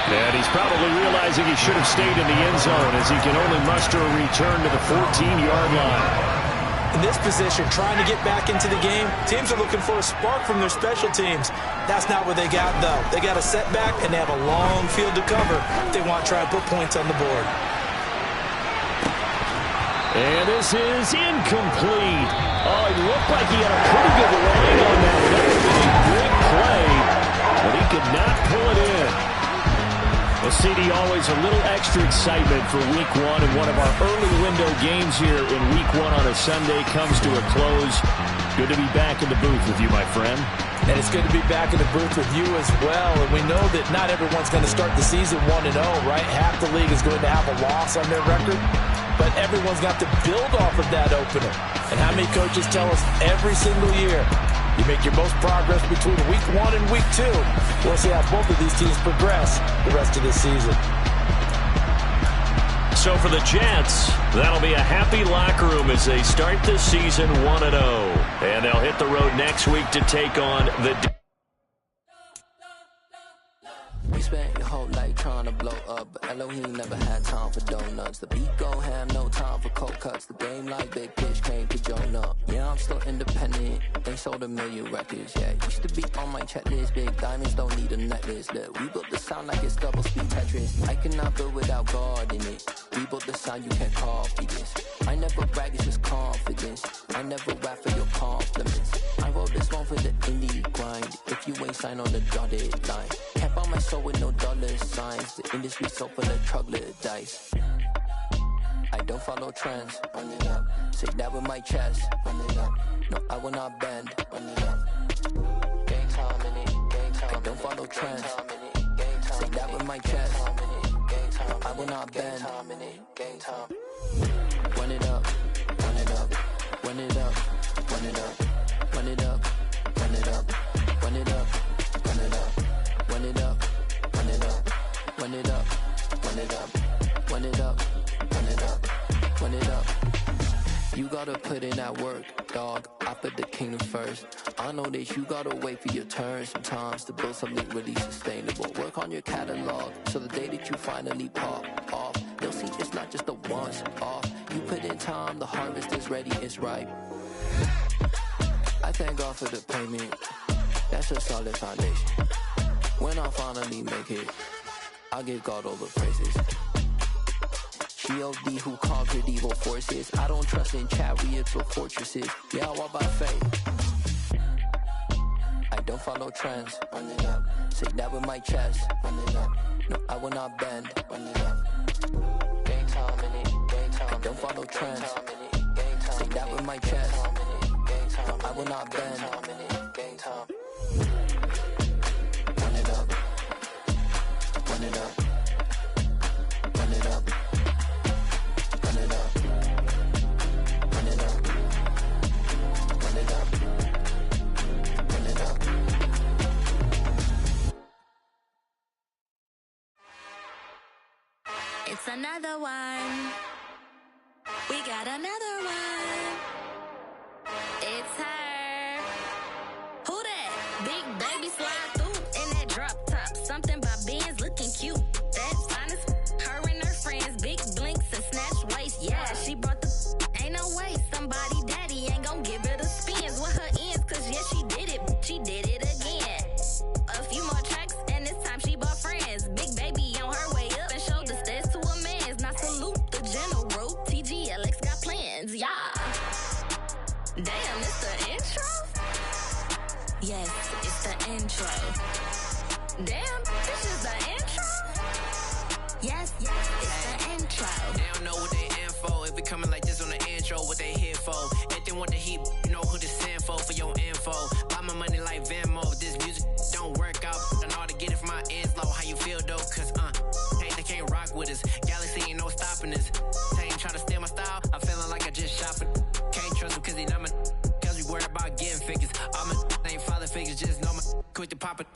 And he's probably realizing he should have stayed in the end zone as he can only muster a return to the 14-yard line. In this position, trying to get back into the game, teams are looking for a spark from their special teams. That's not what they got, though. They got a setback, and they have a long field to cover if they want to try and put points on the board. And this is incomplete. Oh, it looked like he had a pretty good line on that. That would have been a big play, but he could not pull it in. Well, CD, always a little extra excitement for Week 1, and one of our early window games here in Week 1 on a Sunday comes to a close. Good to be back in the booth with you, my friend. And it's good to be back in the booth with you as well. And we know that not everyone's going to start the season 1-0, right? Half the league is going to have a loss on their record. But everyone's got to build off of that opener. And how many coaches tell us every single year, you make your most progress between Week 1 and Week 2. We'll see how both of these teams progress the rest of this season. So for the Jets, that'll be a happy locker room as they start this season 1-0. And they'll hit the road next week to take on the... spent your whole life trying to blow up, but Elohim never had time for donuts. The beat go ham, no time for cold cuts. The game like Big Pitch came to Jonah. Yeah, I'm still independent. They sold 1 million records. Yeah, used to be on my checklist. Big diamonds don't need a necklace. Look, we built the sound like it's double speed Tetris. I cannot build without God in it. We built the sound, you can't copy this. I never brag, it's just confidence. I never rap for your compliments. I wrote this one for the indie grind. If you ain't signed on the dotted line, can't buy my soul with no dollar signs. The industry so full of troglodytes. I don't follow trends. Run it up. Say that with my chest. Run it up. No, I will not bend. Run it up. Gang time in it. Gang time. I don't follow trends. Say that with my chest. I will not bend. Gang time. Run it up. Run it up. Run it up. Run it up. Run it up. Run it up. Run it up. Run it up. Run it up. Run it up. Run it up. Run it up. Run it up. Run it up. Run it up. You gotta put in that work, dog. I put the kingdom first. I know that you gotta wait for your turn sometimes to build something really sustainable. Work on your catalog, so the day that you finally pop off, they'll see it's not just a once off. You put in time, the harvest is ready, it's ripe. I thank God for the payment. That's a solid foundation. When I finally make it, I'll give God all the praises. G.O.D. who conquered evil forces. I don't trust in chariots or fortresses. Yeah, I walk by faith. I don't follow trends. Run it up. Say that with my chest. Run it up. No, I will not bend. Run it up. Gang time in it. Gang time. I don't follow trends. Say that with my chest. No, I will not bend. Gang time. Run it up. Run it up. Run it up. Run it up. Run it up. Run it up. Run it up. It's another one. We got another one. It's her. Who that? Big baby slide through in that drop top. Something by Benz looking cute. That's honest. Her and her friends, big blinks and snatch waist. Yeah, she brought the. Ain't no way somebody daddy ain't gon' give her the spins with her ends. Cause yeah, she did it. She did it again. A few more tracks and this time she bought friends. Big baby on her way up and showed the stairs to a man's. Now salute the general. TGLX got plans. Yeah. Damn, it's the intro? Yes, it's the intro. Damn, this is the intro? Yes, it's the intro. They don't know what they in for. If we coming like this on the intro, what they here for? If they want the heat, you know who to send for your info. Buy my money like Venmo. This music don't work out. I know how to get it from my ends low. How you feel though? Cause hey, they can't rock with us. Galaxy ain't no stopping us. They ain't trying to steal my style. I'm feeling like I just shot for. Can't trust them cause they not my. Cause we worried about getting figures. All my ain't father figures. Just know my quick to pop it.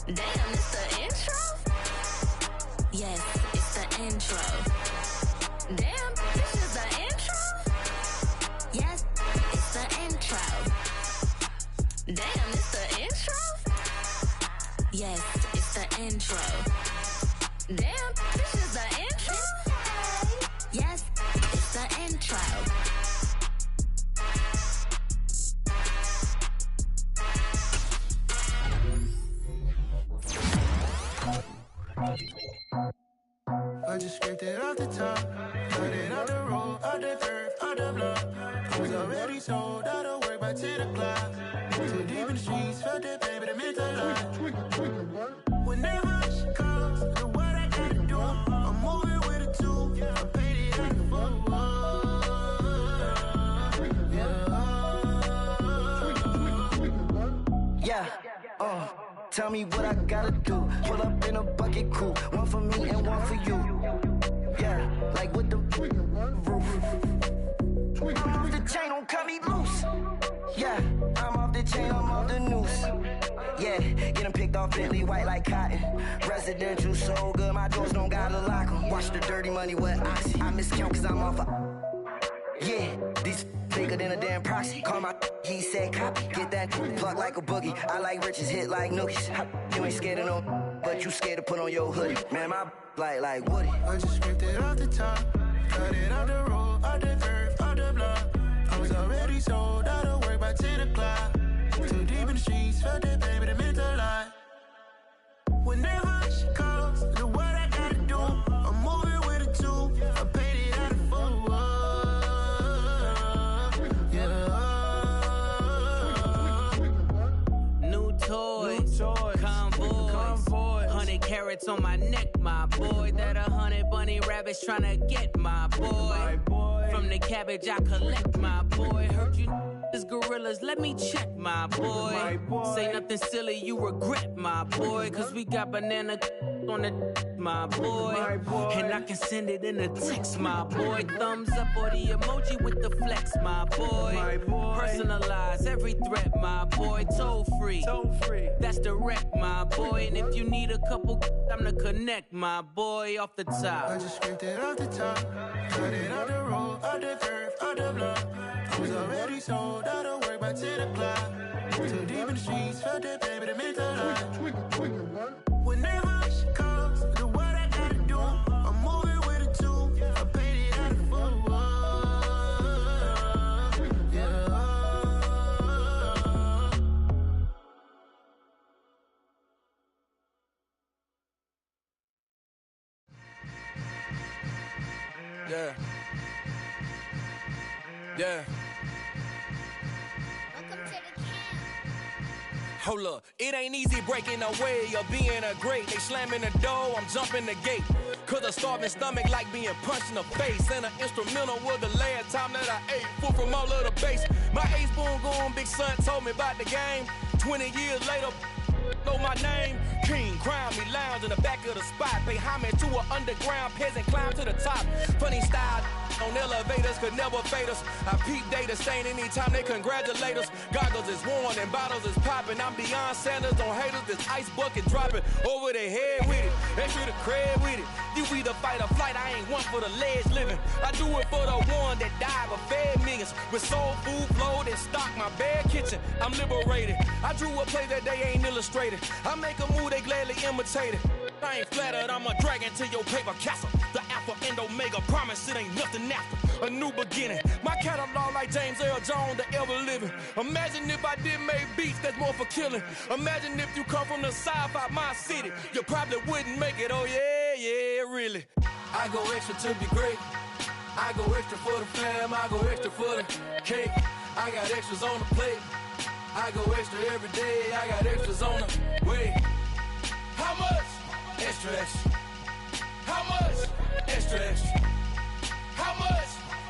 Damn, it's the intro? Yes, it's the intro. Damn, this is the intro? Yes, it's the intro. Damn, it's the intro? Yes, it's the intro. Damn, this is the intro? Yes, it's the intro. I just scraped it off the top, got it out the road, out the turf, out the block. I was already sold, out of work by 10 o'clock. Too deep in the streets, felt that pain, but it meant a lot. Whenever she calls, know what I gotta do. I'm moving with a two, I'm painted like a fool. Yeah, tell me what I gotta do. Pull up in a bucket crew, one for me and one for you. Yeah, like with the roof. I'm off the chain, don't cut me loose. Yeah, I'm off the chain, I'm off the noose. Yeah, getting picked off Bentley, white like cotton. Residential so good, my doors don't gotta lock 'em. Watch the dirty money with oxy. I miscount cause I'm off a. Yeah, these bigger than a damn proxy. Call my he said copy. Get that plug like a boogie. I like riches, hit like nookies. You ain't scared of no. but you scared to put on your hoodie. Man, my like Woody. I just scraped it off the top, cut it off the road, off the curve, off the block. I was already sold out of work by 10 o'clock. Too deep in the streets, felt that baby, that meant a lot. Whenever she calls, do what I gotta do. I'm moving with a two, I paid it out of full. Yeah. New toys, convoy, 100 carats on my neck, my boy. That 100 bunny rabbits tryna get my boy. From the cabbage I collect, my boy. Heard you is gorillas, let me check, my boy. Say nothing silly, you regret, my boy. Cause we got banana on the my boy. And I can send it in a text, my boy. Thumbs up or the emoji with the flex, my boy. Personalize every threat, my boy. Toll free, that's direct, my boy. And if you need a couple, I'm the connect, my boy. Off the top, I just scraped it off the top, cut it off the road, off the curve, off the block. I was already sold out of work by 10 o'clock. Too deep in the streets, felt that baby, that meant a lot. Whenever she calls, do what I gotta do. I'm moving with a two, I paid it out of full. Yeah. Yeah. Yeah. Hold up, it ain't easy breaking away or being a great. They slamming the door, I'm jumping the gate. Cause a starving stomach like being punched in the face. And an instrumental was the last time that I ate food from all of the bass. My ace boom goon, big son told me about the game. 20 years later, know my name. King, crown me, lounge in the back of the spot. Pay homage to an underground peasant, climb to the top. Funny style on elevators could never fade us. I peep data stain anytime they congratulate us. Goggles is worn and bottles is popping. I'm beyond Sanders on haters, this ice bucket dropping over their head with it. Extra the cred with it. You either fight or flight, I ain't one for the ledge living. I do it for the one that died but fed millions. With soul food flowed and stocked my bad kitchen. I'm liberated. I drew a play that they ain't illustrated. I make a move, they gladly imitate it. I ain't flattered, I'm a dragon to your paper castle. The Alpha and Omega, promise it ain't nothing after. A new beginning. My catalog like James Earl Jones, the ever living. Imagine if I did make beats that's more for killing. Imagine if you come from the sci-fi, my city. You probably wouldn't make it, oh yeah, really. I go extra to be great. I go extra for the fam, I go extra for the cake. I got extras on the plate. I go extra every day, I got extras on the way. How much? Extra, extra. How much? Extra, extra. How much?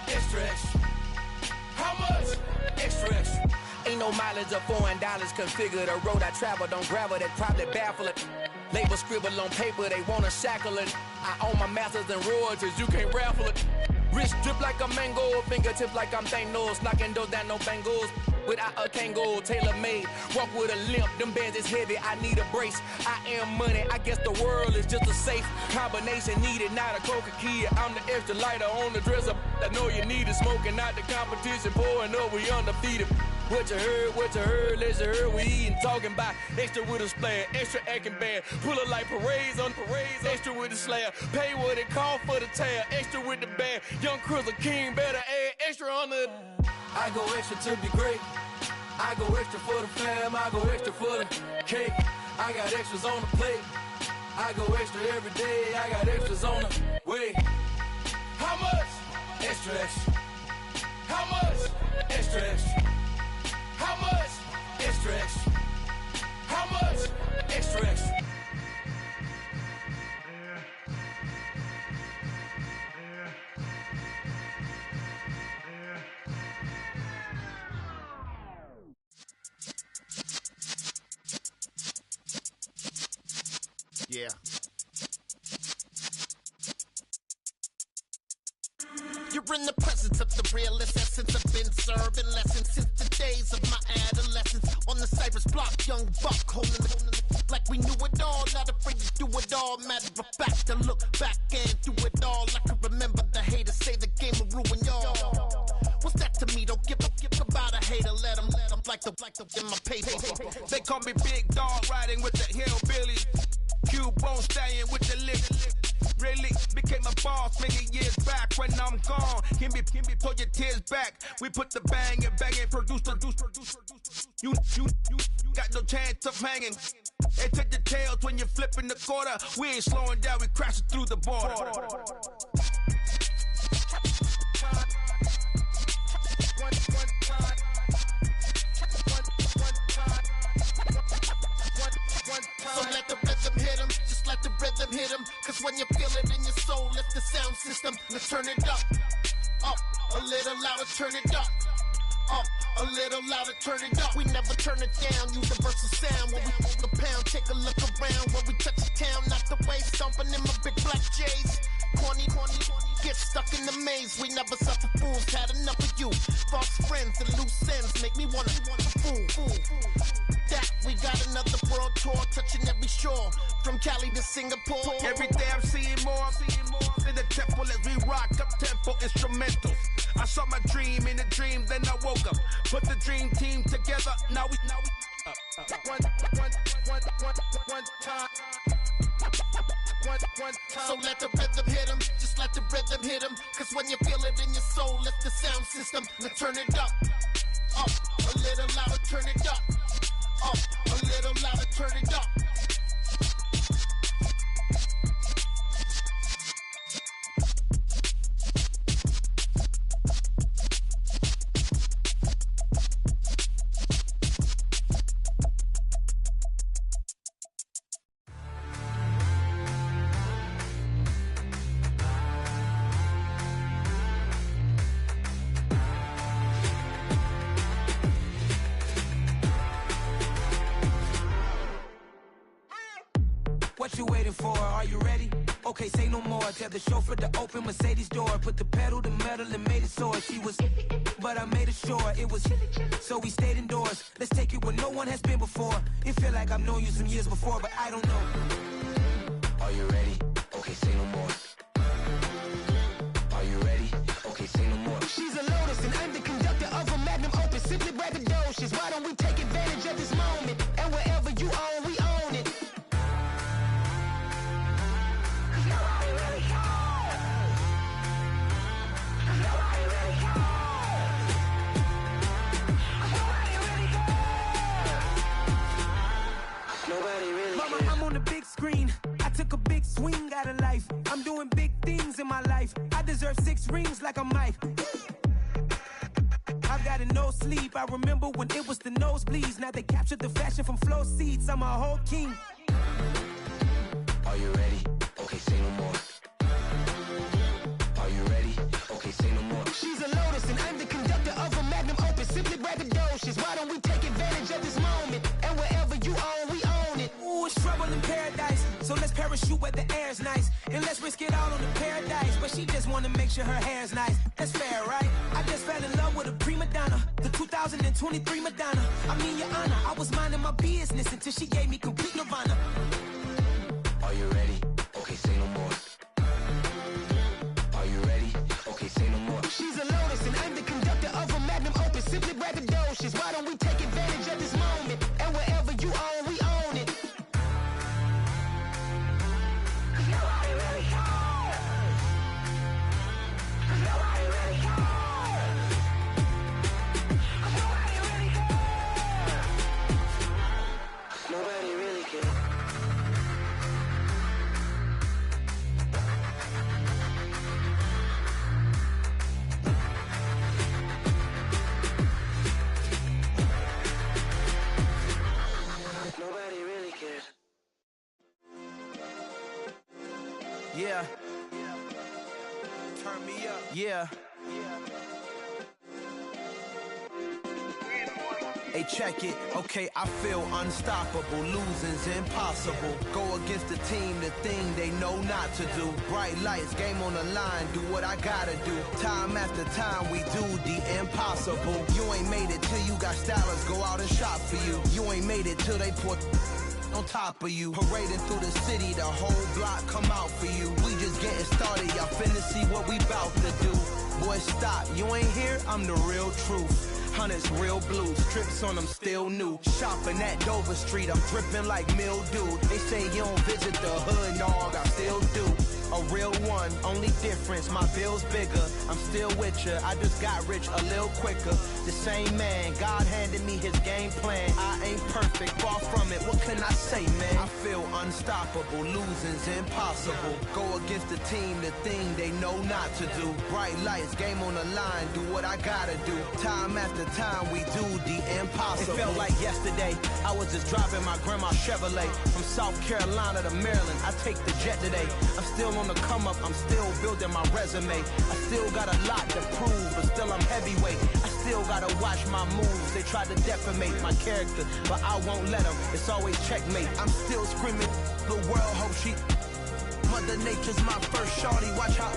Extra, extra. How much? Extra, extra. Ain't no mileage of $4 configure the road I travel. Don't gravel that probably baffle it. Label scribble on paper, they wanna shackle it. I own my masters and royalties, you can't raffle it. Wrist drip like a mango, fingertips like I'm Thanos. Knocking those down, no bangles. Without a Kango, tailor-made. Walk with a limp, them bands is heavy, I need a brace. I am money, I guess the world is just a safe combination needed, not a coca key. I'm the extra lighter on the dresser. I know you need it, smoking out the competition, pouring up, we undefeated. What you heard, let's you heard, we eating, talking about extra with a splash, extra acting bad, pull it like parades on parades, extra with the slab, pay what it cost for the tab, extra with the band, young Cardinals King, better add extra on the. I go extra to be great, I go extra for the fam, I go extra for the cake, I got extras on the plate, I go extra every day, I got extras on the way. How much? Extra, extra. How much? Extra, extra. How much? Extra, extra. How much? Extra, extra. Yeah. You're in the presence of the realest essence. I've been serving lessons since the days of my adolescence. On the Cypress block, young buck holding it like we knew it all. Not afraid to do it all. Matter of fact, to look back and do it all. I can remember the haters say the game will ruin y'all. What's that to me? Don't give about a hater. Let them like the in my paper. They call me Big Dog, riding with the hillbillies. Cubone staying with the lick. Really became a boss many years back when I'm gone. Can be pull your tears back. We put the bang and produce. You got no chance of hanging. And take the tails when you're flipping the quarter. We ain't slowing down, we crashing through the border. So let the rhythm hit him, just let the rhythm hit him. Cause when you feel it in your soul, lift the sound system. Let's turn it up, a little louder, turn it up. A little louder, turn it up. We never turn it down, universal sound. When we move the pound, take a look around. When we touch the town, not the way, stomping in my big black J's. Corny, get stuck in the maze. We never suffer fools, had enough of you. False friends and loose ends make me wanna fool. That we got another world tour, touching every shore, from Cali to Singapore. Every day I'm seeing more in the temple as we rock up tempo instrumentals. I saw my dream in a dream, then I woke up. Put the dream team together. Now we one time. So let the rhythm hit him, just let the rhythm hit him. Cause when you feel it in your soul, lift the sound system. Now turn it up, a little louder, turn it up, a little louder, turn it up. What you waiting for? Are you ready? Okay, say no more. Tell the chauffeur to open Mercedes door. Put the pedal to metal and made it soar. She was, but I made it sure it was. So we stayed indoors. Let's take it where no one has been before. It feel like I've known you some years before, but I don't know. Are you ready? Okay, say no more. Are you ready? Okay, say no more. She's a Lotus and I'm the conductor of a magnum opus. Simply braggadocious. Why don't we take advantage of this moment? And wherever you own, we own it. Mama, I'm on the big screen. I took a big swing out of life. I'm doing big things in my life. I deserve 6 rings like a Mike. I've got no sleep. I remember when it was the nosebleeds. Now they captured the fashion from flow seats. I'm a whole king. Are you ready? Okay, say no more. Are you ready? Okay, say no more. She's a Lotus and I'm the conductor of a magnum opus. Simply braggadocious. Why don't we take advantage of this moment? And wherever you own, we own it. Ooh, it's trouble in paradise. So let's parachute where the air's nice. And let's risk it all on the paradise. But she just wanna make sure her hair's nice. That's fair, right? I just fell in love with a prima donna. The 2023 Madonna. I mean, your honor, I was minding my business until she gave me complete nirvana. Are you ready? Okay, say no more. Are you ready? Okay, say no more. She's a Lotus and I'm the conductor of a magnum opus. Simply braggadocious. Why don't we take advantage of this moment? And wherever you own, we own it. Nobody really cares. Nobody really cares. Nobody really cares. Nobody really cares. Nobody really cares. Yeah. Turn me up. Yeah. Hey, check it. Okay, I feel unstoppable. Losing's impossible. Go against the team, the thing they know not to do. Bright lights, game on the line. Do what I gotta do. Time after time, we do the impossible. You ain't made it till you got stylists go out and shop for you. You ain't made it till they put on top of you. Parading through the city, the whole block come out for you. We just getting started, y'all finna see what we bout to do. Boy, stop, you ain't here, I'm the real truth. Hundreds real blues, strips on them still new. Shopping at Dover Street, I'm dripping like mildew. They say you don't visit the hood, dog, I still do. A real one, only difference, my bill's bigger. I'm still with ya, I just got rich a little quicker. The same man, God handed me his game plan. I ain't perfect, far from it, what can I say, man? I feel unstoppable, losing's impossible. Go against the team, the thing they know not to do. Bright lights, game on the line, do what I gotta do. Time after time, we do the impossible. It felt like yesterday, I was just driving my grandma's Chevrolet. From South Carolina to Maryland, I take the jet today. I'm still on the come up, I'm still building my resume. I still got a lot to prove, but still I'm heavyweight. I still gotta watch my moves. They try to defamate my character, but I won't let them. It's always checkmate. I'm still screaming, the world hope she. Mother Nature's my first shorty, watch how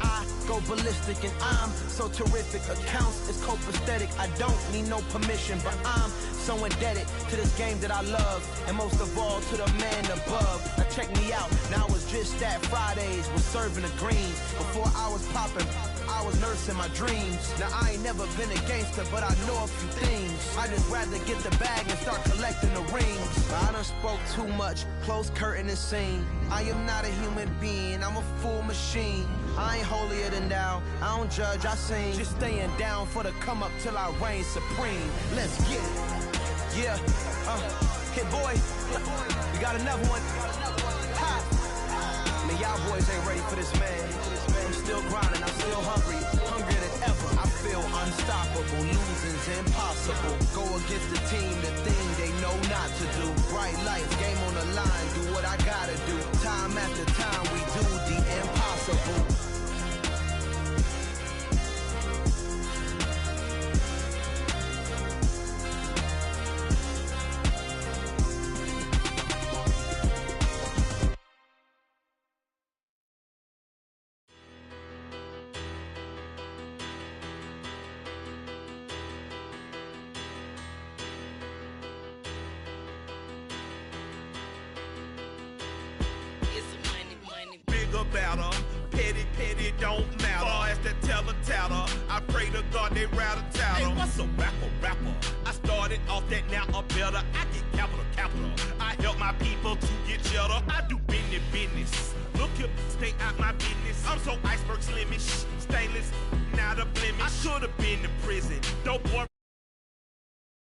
I go ballistic and I'm so terrific. Accounts is copacetic, I don't need no permission, but I'm so indebted to this game that I love, and most of all to the man above. Now check me out, now it's just that Fridays was serving the greens. Before I was popping, I was nursing my dreams. Now I ain't never been a gangster, but I know a few things. I just rather get the bag and start collecting the rings. I done spoke too much, close curtain and scene. I am not a human being, I'm a full machine. I ain't holier than thou, I don't judge, I sing. Just staying down for the come up till I reign supreme. Let's get it. Yeah, hit boy, we got another one. Ha! Man, y'all boys ain't ready for this, man. I'm still grinding, I'm still hungry, hungrier than ever. I feel unstoppable, losing's impossible. Go against the team, the thing they know not to do. Bright lights, game on the line, do what I gotta do. Time after time, we do the impossible. Better, petty don't matter. Far as the teller-tatter, I pray to God they rattle-tatter. Hey, what's a rapper? I started off that, now I'm better. I get capital. I help my people to get cheddar. I do business. Look here, stay out my business. I'm so iceberg slimish, stainless, not a blemish. I should've been in prison. Dope boy